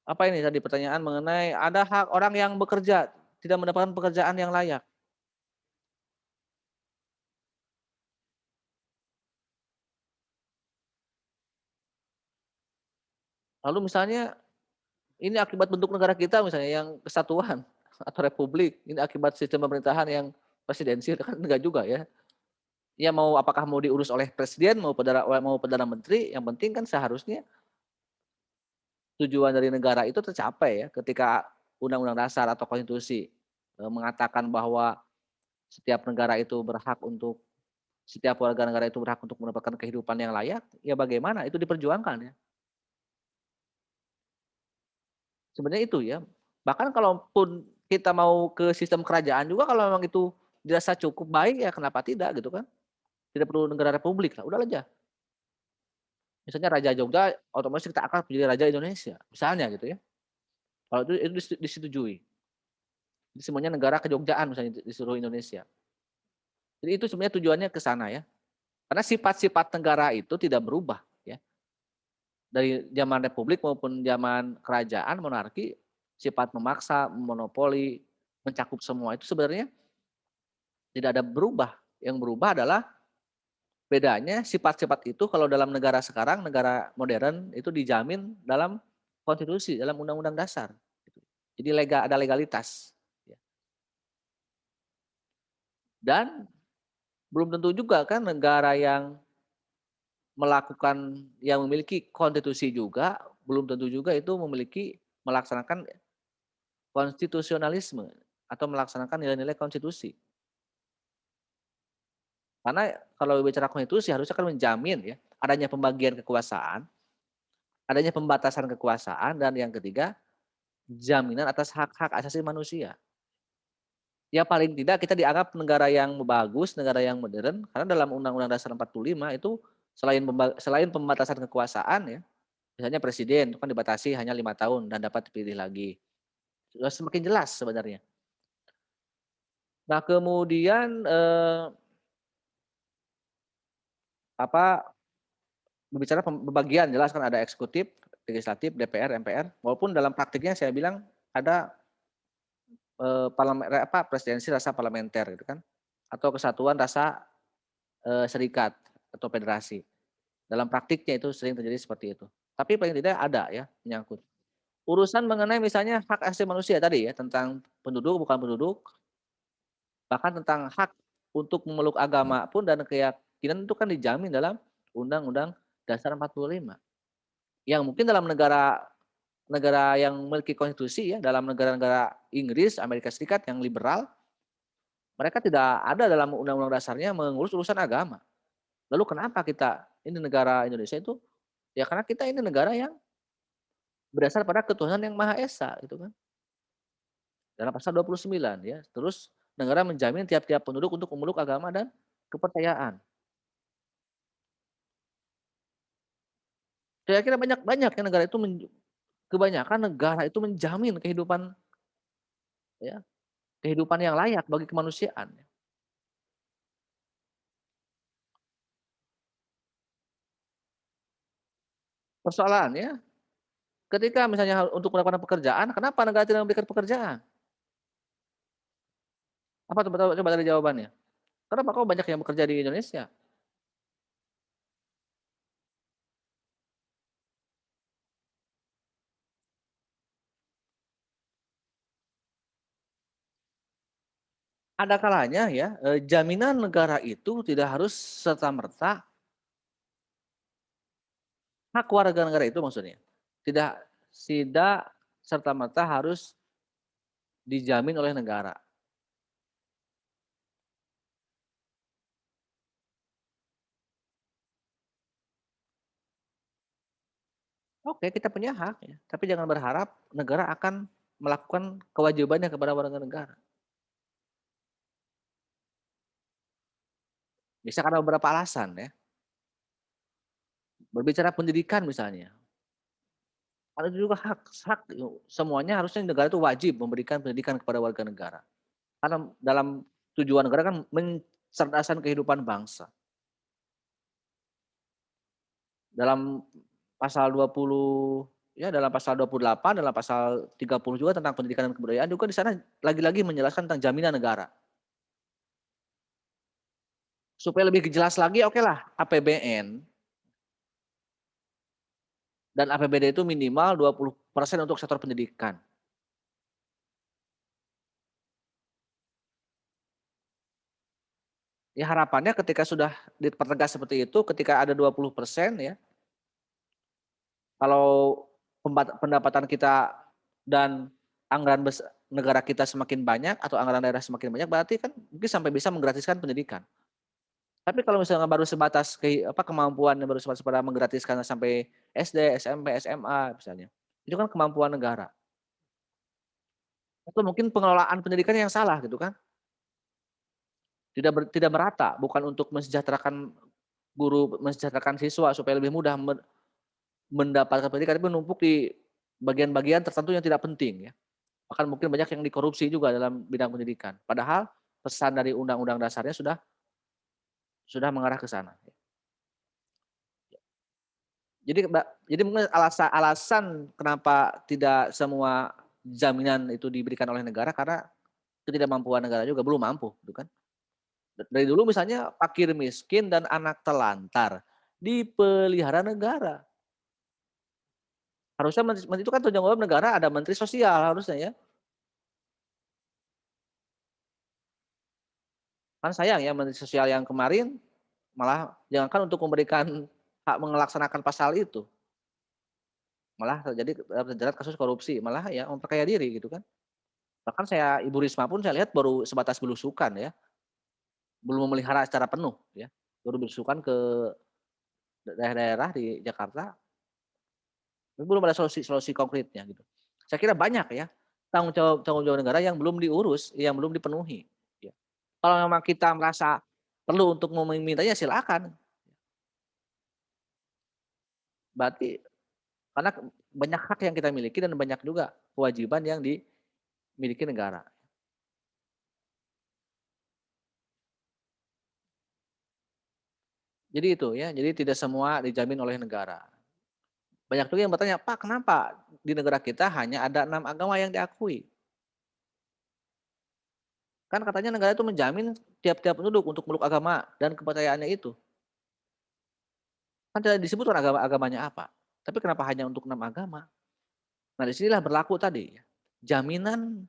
apa ini tadi pertanyaan mengenai ada hak orang yang bekerja tidak mendapatkan pekerjaan yang layak. Lalu misalnya ini akibat bentuk negara kita misalnya yang kesatuan atau republik, ini akibat sistem pemerintahan yang presidensial, kan enggak juga ya. Ya mau apakah mau diurus oleh presiden mau perdana menteri, yang penting kan seharusnya tujuan dari negara itu tercapai ya ketika undang-undang dasar atau konstitusi mengatakan bahwa setiap negara itu berhak untuk setiap warga negara itu berhak untuk mendapatkan kehidupan yang layak, ya bagaimana itu diperjuangkan ya. Sebenarnya itu ya. Bahkan kalaupun kita mau ke sistem kerajaan juga kalau memang itu dirasa cukup baik ya kenapa tidak gitu kan. Tidak perlu negara republik lah, udah aja. Misalnya Raja Jogja otomatis kita akan menjadi Raja Indonesia, misalnya gitu ya. Kalau itu disetujui. Jadi semuanya negara kejogjaan misalnya di seluruh Indonesia. Jadi itu sebenarnya tujuannya ke sana ya. Karena sifat-sifat negara itu tidak berubah ya. Dari zaman republik maupun zaman kerajaan monarki, sifat memaksa, monopoli, mencakup semua itu sebenarnya tidak ada berubah. Yang berubah adalah bedanya sifat-sifat itu kalau dalam negara sekarang, negara modern itu dijamin dalam konstitusi, dalam undang-undang dasar. Jadi ada legalitas. Dan belum tentu juga kan negara yang melakukan yang memiliki konstitusi juga belum tentu juga itu memiliki melaksanakan konstitusionalisme atau melaksanakan nilai-nilai konstitusi. Karena kalau bicara konstitusi harusnya kan menjamin ya adanya pembagian kekuasaan, adanya pembatasan kekuasaan, dan yang ketiga jaminan atas hak-hak asasi manusia. Ya paling tidak kita dianggap negara yang bagus, negara yang modern, karena dalam Undang-Undang Dasar 45 itu selain pembatasan kekuasaan ya, misalnya presiden itu kan dibatasi hanya 5 tahun dan dapat dipilih lagi. Sudah semakin jelas sebenarnya. Nah kemudian berbicara pembagian jelas kan ada eksekutif, legislatif, DPR, MPR, walaupun dalam praktiknya saya bilang ada presidensi rasa parlementer gitu kan, atau kesatuan rasa serikat atau federasi. Dalam praktiknya itu sering terjadi seperti itu. Tapi paling tidak ada ya menyangkut. Urusan mengenai misalnya hak asasi manusia tadi ya tentang penduduk bukan penduduk, bahkan tentang hak untuk memeluk agama pun dan keyakinan itu kan dijamin dalam Undang-Undang Dasar 45. Yang mungkin dalam negara yang memiliki konstitusi ya, dalam negara-negara Inggris, Amerika Serikat yang liberal, mereka tidak ada dalam undang-undang dasarnya mengurus urusan agama. Lalu kenapa kita ini negara Indonesia itu ya karena kita ini negara yang berdasar pada ketuhanan yang Maha Esa gitu kan. Dalam pasal 29 ya. Terus negara menjamin tiap-tiap penduduk untuk memeluk agama dan kepercayaan. Saya kira banyak yang negara itu kebanyakan negara itu menjamin kehidupan ya, kehidupan yang layak bagi kemanusiaan. Persoalannya ketika misalnya untuk mendapatkan pekerjaan, kenapa negara tidak memberikan pekerjaan? Apa coba dari jawabannya? Kenapa kok banyak yang bekerja di Indonesia? Ada kalanya ya, jaminan negara itu tidak harus serta-merta hak warga negara itu maksudnya. Tidak serta-merta harus dijamin oleh negara. Oke, kita punya hak ya, tapi jangan berharap negara akan melakukan kewajibannya kepada warga negara. Bisa karena beberapa alasan ya. Berbicara pendidikan misalnya. Ada juga hak semuanya harusnya negara itu wajib memberikan pendidikan kepada warga negara. Karena dalam tujuan negara kan mencerdaskan kehidupan bangsa. Dalam pasal 20 ya dalam pasal 28, dalam pasal 30 juga tentang pendidikan dan kebudayaan juga di sana lagi-lagi menjelaskan tentang jaminan negara. Supaya lebih jelas lagi, oke lah APBN Dan APBD itu minimal 20% untuk sektor pendidikan. Ya harapannya ketika sudah dipertegas seperti itu, ketika ada 20% ya, kalau pendapatan kita dan anggaran negara kita semakin banyak atau anggaran daerah semakin banyak, berarti kan mungkin sampai bisa menggratiskan pendidikan. Tapi kalau misalnya baru sebatas kemampuan yang baru sebatas pada menggratiskan sampai SD, SMP, SMA misalnya, itu kan kemampuan negara. Atau mungkin pengelolaan pendidikan yang salah gitu kan? Tidak merata, bukan untuk mensejahterakan guru, mensejahterakan siswa supaya lebih mudah mendapatkan pendidikan, tapi menumpuk di bagian-bagian tertentu yang tidak penting ya. Bahkan mungkin banyak yang dikorupsi juga dalam bidang pendidikan. Padahal pesan dari undang-undang dasarnya sudah mengarah ke sana. Jadi mungkin alasan kenapa tidak semua jaminan itu diberikan oleh negara karena ketidakmampuan negara juga belum mampu, gitu kan? Dari dulu misalnya fakir miskin dan anak telantar dipelihara negara. Harusnya itu kan tanggung jawab negara, ada menteri sosial harusnya ya. Kan sayang ya menteri sosial yang kemarin malah jangankan untuk memberikan hak melaksanakan pasal itu. Malah terjerat kasus korupsi, malah ya memperkaya diri gitu kan. Bahkan Ibu Risma pun saya lihat baru sebatas belusukan ya. Belum memelihara secara penuh ya. Baru belusukan ke daerah-daerah di Jakarta. Belum ada solusi konkretnya gitu. Saya kira banyak ya tanggung jawab negara yang belum diurus, yang belum dipenuhi. Ya. Kalau memang kita merasa perlu untuk memintanya silakan. Berarti karena banyak hak yang kita miliki dan banyak juga kewajiban yang dimiliki negara. Jadi itu ya, jadi tidak semua dijamin oleh negara. Banyak juga yang bertanya, Pak kenapa di negara kita hanya ada 6 agama yang diakui? Kan katanya negara itu menjamin tiap-tiap penduduk untuk meluk agama dan kepercayaannya itu. Kan tidak disebutkan agamanya apa. Tapi kenapa hanya untuk 6 agama? Nah disinilah berlaku tadi. Jaminan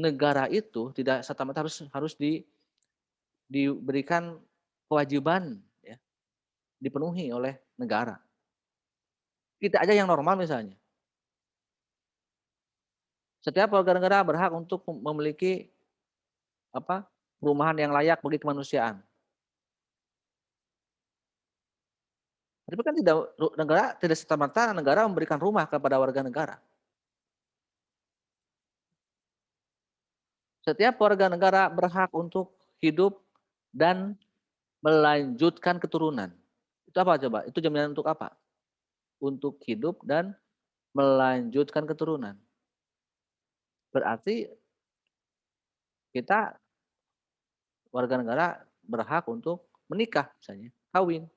negara itu tidak serta-merta harus diberikan kewajiban ya, dipenuhi oleh negara. Kita aja yang normal misalnya. Setiap warga negara berhak untuk memiliki perumahan yang layak bagi kemanusiaan. Tapi kan tidak serta-merta negara memberikan rumah kepada warga negara. Setiap warga negara berhak untuk hidup dan melanjutkan keturunan. Itu apa coba? Itu jaminan untuk apa? Untuk hidup dan melanjutkan keturunan. Berarti kita warga negara berhak untuk menikah misalnya, kawin.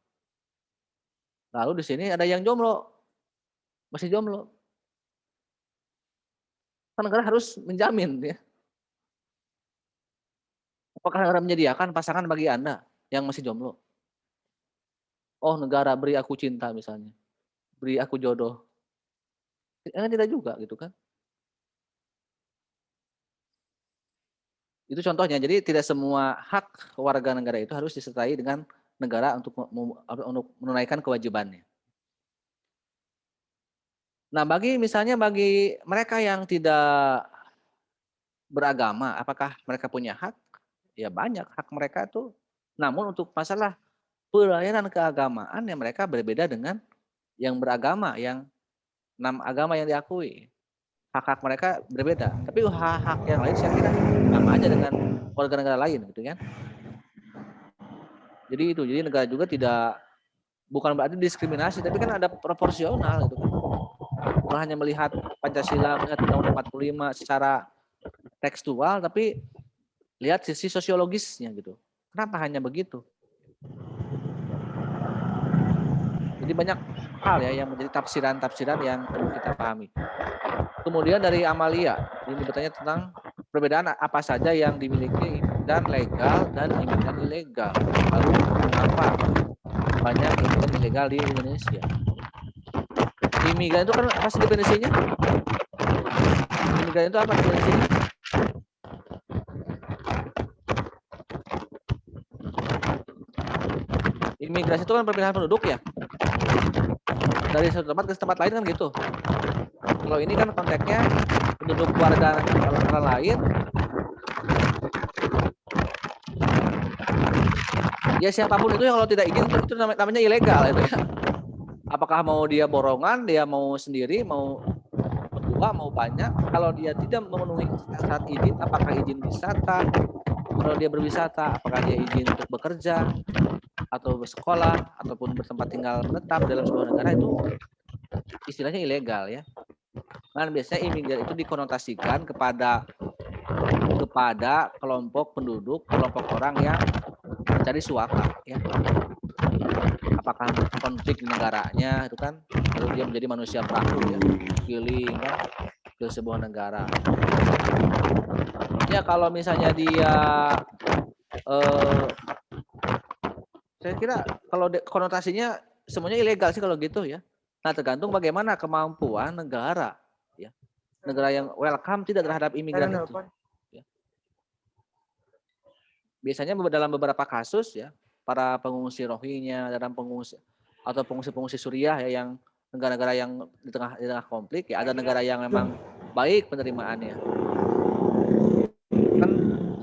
Lalu di sini ada yang jomblo, masih jomblo. Kan negara harus menjamin ya. Apakah negara menyediakan pasangan bagi Anda yang masih jomblo? Oh negara beri aku cinta misalnya, beri aku jodoh. Tidak juga gitu kan. Itu contohnya, jadi tidak semua hak warga negara itu harus disertai dengan negara untuk menunaikan kewajibannya. Nah bagi mereka yang tidak beragama, apakah mereka punya hak? Ya banyak hak mereka itu. Namun untuk masalah pelayanan keagamaan yang mereka berbeda dengan yang beragama, yang 6 agama yang diakui. Hak-hak mereka berbeda. Tapi hak-hak yang lain saya kira sama aja dengan warga negara lain gitu kan. Jadi negara juga bukan berarti diskriminasi, tapi kan ada proporsional gitu kan. Bukan hanya melihat Pancasila, melihat Undang-Undang 45 secara tekstual, tapi lihat sisi sosiologisnya gitu. Kenapa hanya begitu? Jadi banyak hal ya yang menjadi tafsiran-tafsiran yang perlu kita pahami. Kemudian dari Amalia, ini bertanya tentang perbedaan apa saja yang dimiliki dan legal dan imigran ilegal. Lalu mengapa banyak imigran ilegal di Indonesia? Imigran itu kan apa sih definisinya? Imigran itu apa definisinya? Imigrasi itu kan perpindahan penduduk ya. Dari satu tempat ke tempat lain kan gitu. Kalau ini kan konteksnya penduduk warga negara lain. Ya siapapun itu yang kalau tidak izin itu namanya ilegal itu ya. Apakah mau dia borongan, dia mau sendiri, mau berdua, mau banyak. Kalau dia tidak memenuhi syarat izin, apakah izin wisata? Kalau dia berwisata, apakah dia izin untuk bekerja atau bersekolah ataupun bertempat tinggal menetap dalam sebuah negara, itu istilahnya ilegal ya. Nah, biasanya imigran itu dikonotasikan kepada kelompok penduduk, kelompok orang yang mencari suaka ya. Apakah konflik di negaranya itu kan, lalu dia menjadi manusia perahu ya, healing kan ke sebuah negara. Ya kalau misalnya dia saya kira kalau konotasinya semuanya ilegal sih kalau gitu ya. Nah, tergantung bagaimana kemampuan negara ya. Negara yang welcome tidak terhadap imigran itu. Ya. Biasanya dalam beberapa kasus ya, para pengungsi Rohingya, dalam pengungsi atau pengungsi Suriah ya, yang negara-negara yang di tengah konflik ya, ada negara yang memang baik penerimaannya. Kan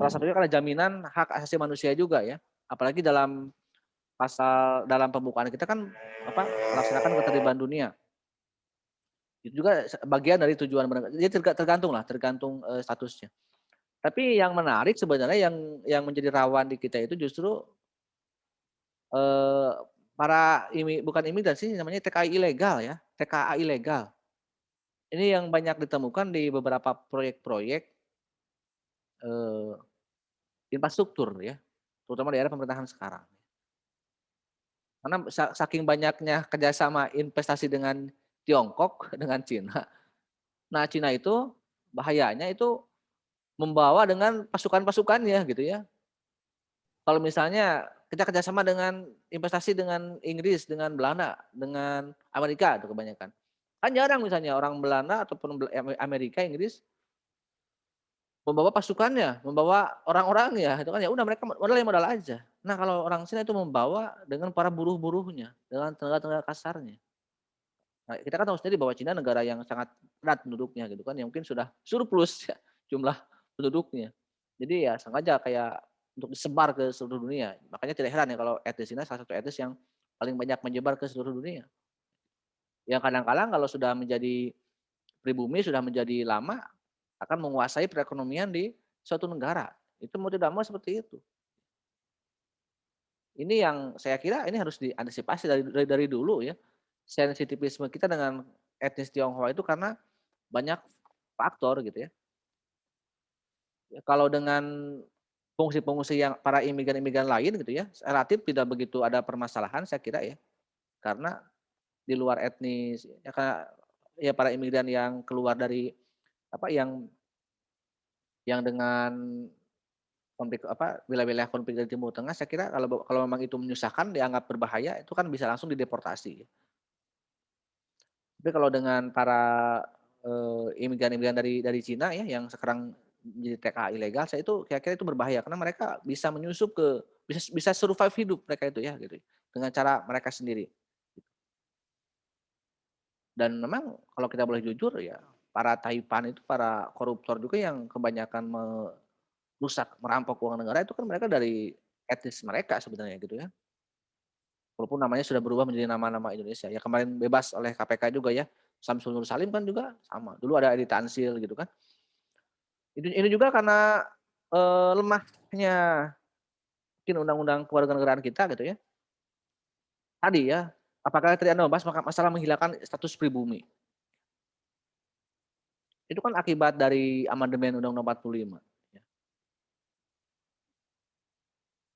salah satunya kan jaminan hak asasi manusia juga ya. Apalagi dalam pasal dalam pembukaan kita kan melaksanakan ketertiban dunia. Itu juga bagian dari tujuan menegak. Jadi tergantung statusnya. Tapi yang menarik sebenarnya yang menjadi rawan di kita itu justru bukan imigran sih, namanya TKI ilegal ya, TKA ilegal. Ini yang banyak ditemukan di beberapa proyek-proyek infrastruktur ya, terutama di era pemerintahan sekarang. Karena saking banyaknya kerjasama investasi dengan Tiongkok, dengan Cina. Nah, Cina itu bahayanya itu membawa dengan pasukan-pasukannya gitu ya. Kalau misalnya kita kerjasama dengan investasi dengan Inggris, dengan Belanda, dengan Amerika itu kebanyakan. Kan jarang misalnya orang Belanda ataupun Amerika, Inggris membawa pasukannya, membawa orang-orangnya, itu kan ya udah mereka modal aja. Nah, kalau orang Cina itu membawa dengan para buruh-buruhnya, dengan tenaga-tenaga kasarnya. Nah, kita kan tahu sendiri bahwa Cina negara yang sangat padat penduduknya gitu kan, yang mungkin sudah surplus ya, jumlah penduduknya. Jadi ya sengaja kayak untuk disebar ke seluruh dunia. Makanya tidak heran ya kalau etnis Cina salah satu etnis yang paling banyak menyebar ke seluruh dunia. Yang kadang-kadang kalau sudah menjadi pribumi, sudah menjadi lama, akan menguasai perekonomian di suatu negara. Itu mau tidak mau seperti itu. Ini yang saya kira ini harus diantisipasi dari dulu ya. Sensitivisme kita dengan etnis Tionghoa itu karena banyak faktor gitu ya. Kalau dengan pengungsi-pengungsi yang para imigran-imigran lain gitu ya, relatif tidak begitu ada permasalahan saya kira ya. Karena di luar etnis ya, karena ya para imigran yang keluar dari yang dengan konflik wilayah-wilayah konflik dari Timur Tengah, saya kira kalau memang itu menyusahkan, dianggap berbahaya, itu kan bisa langsung dideportasi. Tapi kalau dengan para imigran-imigran dari Cina ya yang sekarang menjadi TKA ilegal, saya itu kira-kira itu berbahaya karena mereka bisa menyusup bisa survive hidup mereka itu ya gitu dengan cara mereka sendiri. Dan memang kalau kita boleh jujur ya, para Taipan itu para koruptor juga yang kebanyakan merusak, merampok uang negara itu kan mereka dari etnis mereka sebenarnya gitu ya. Walaupun namanya sudah berubah menjadi nama-nama Indonesia. Ya kemarin bebas oleh KPK juga ya. Samsul Nur Salim kan juga sama. Dulu ada Edi Tansil gitu kan. Ini juga karena lemahnya mungkin undang-undang kewarganegaraan kita gitu ya. Tadi ya, apakah tadi Anda membahas masalah menghilangkan status pribumi. Itu kan akibat dari amandemen Undang-Undang 45. Ya.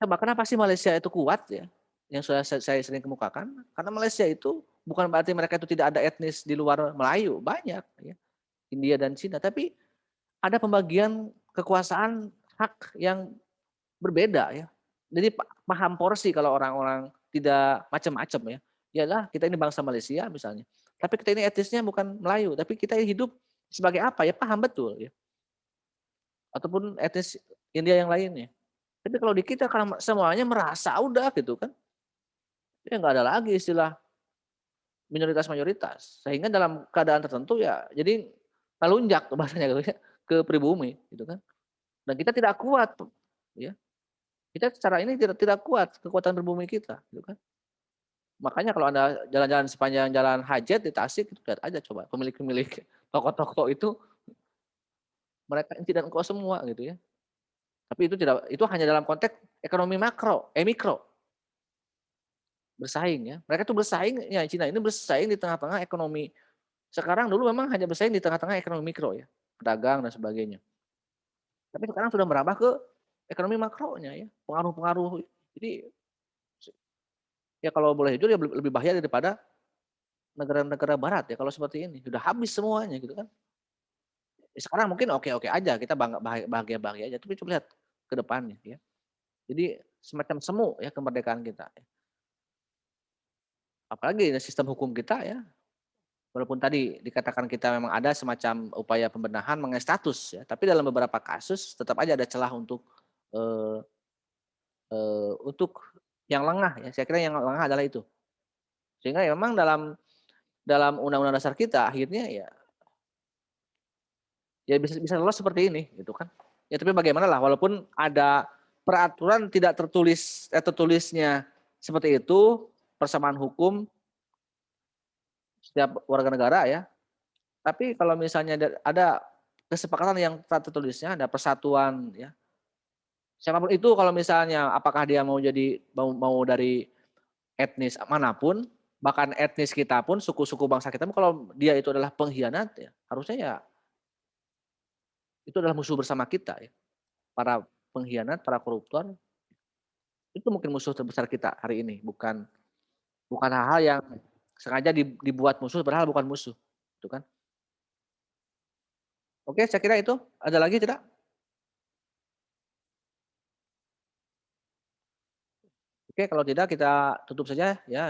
Nah, kenapa sih Malaysia itu kuat ya? Yang sudah saya sering kemukakan. Karena Malaysia itu bukan berarti mereka itu tidak ada etnis di luar Melayu. Banyak ya. India dan Cina. Tapi ada pembagian kekuasaan hak yang berbeda ya. Jadi paham porsi kalau orang-orang tidak macam-macam ya. Yalah, kita ini bangsa Malaysia misalnya. Tapi kita ini etnisnya bukan Melayu, tapi kita hidup sebagai apa ya, paham betul ya. Ataupun etnis India yang lainnya. Tapi kalau di kita karena semuanya merasa udah gitu kan. Ya nggak ada lagi istilah minoritas-mayoritas. Sehingga dalam keadaan tertentu ya jadi ngelunjak bahasanya gitu ya, ke pribumi gitu kan. Dan kita tidak kuat ya. Kita secara ini tidak kuat kekuatan pribumi kita gitu kan. Makanya kalau Anda jalan-jalan sepanjang jalan Hajat di Tasik, lihat aja coba pemilik-pemilik toko-toko itu mereka inti dan engkau semua gitu ya. Tapi itu hanya dalam konteks ekonomi mikro. Bersaing ya. Mereka tuh bersaing ya, Cina ini bersaing di tengah-tengah ekonomi. Sekarang dulu memang hanya bersaing di tengah-tengah ekonomi mikro ya, pedagang dan sebagainya. Tapi sekarang sudah merambah ke ekonomi makronya ya, pengaruh-pengaruh. Jadi ya kalau boleh jujur ya lebih bahaya daripada negara-negara barat ya kalau seperti ini. Sudah habis semuanya gitu kan. Sekarang mungkin oke-oke aja, kita bahagia-bahagia aja, tapi coba lihat ke depannya ya. Jadi semacam semu ya kemerdekaan kita. Apalagi sistem hukum kita ya. Walaupun tadi dikatakan kita memang ada semacam upaya pembenahan mengenai status ya, tapi dalam beberapa kasus tetap aja ada celah untuk yang lengah ya. Saya kira yang lengah adalah itu. Sehingga ya memang dalam undang-undang dasar kita akhirnya ya bisa lolos seperti ini gitu kan. Ya tapi bagaimana lah walaupun ada peraturan tidak tertulisnya seperti itu, persamaan hukum setiap warga negara ya. Tapi kalau misalnya ada kesepakatan yang tak tertulisnya, ada persatuan ya. Siapapun itu kalau misalnya apakah dia mau dari etnis manapun, bahkan etnis kita pun, suku-suku bangsa kita pun kalau dia itu adalah pengkhianat ya, harusnya ya itu adalah musuh bersama kita ya. Para pengkhianat, para koruptor itu mungkin musuh terbesar kita hari ini, bukan hal-hal yang sengaja dibuat musuh padahal bukan musuh, gitu kan? Oke, saya kira itu. Ada lagi tidak? Oke, kalau tidak kita tutup saja ya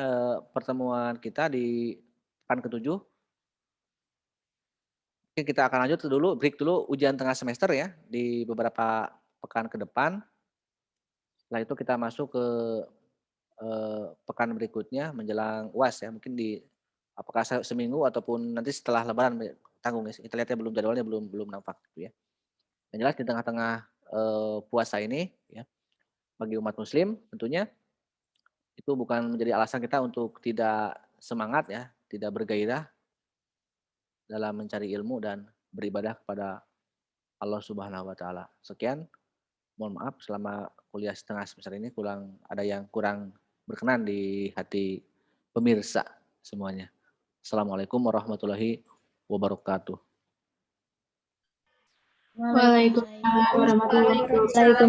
pertemuan kita di pekan ke-7. Mungkin kita akan lanjut break dulu ujian tengah semester ya di beberapa pekan ke depan. Setelah itu kita masuk ke pekan berikutnya menjelang UAS ya, mungkin apakah seminggu ataupun nanti setelah Lebaran tanggung ya. Kita lihatnya jadwalnya belum nampak gitu ya. Yang jelas di tengah-tengah puasa ini ya bagi umat muslim tentunya itu bukan menjadi alasan kita untuk tidak semangat ya, tidak bergairah dalam mencari ilmu dan beribadah kepada Allah Subhanahu wa taala. Sekian, mohon maaf selama kuliah setengah semester ini ada yang kurang berkenan di hati pemirsa semuanya. Assalamualaikum warahmatullahi wabarakatuh. Waalaikumsalam warahmatullahi wabarakatuh.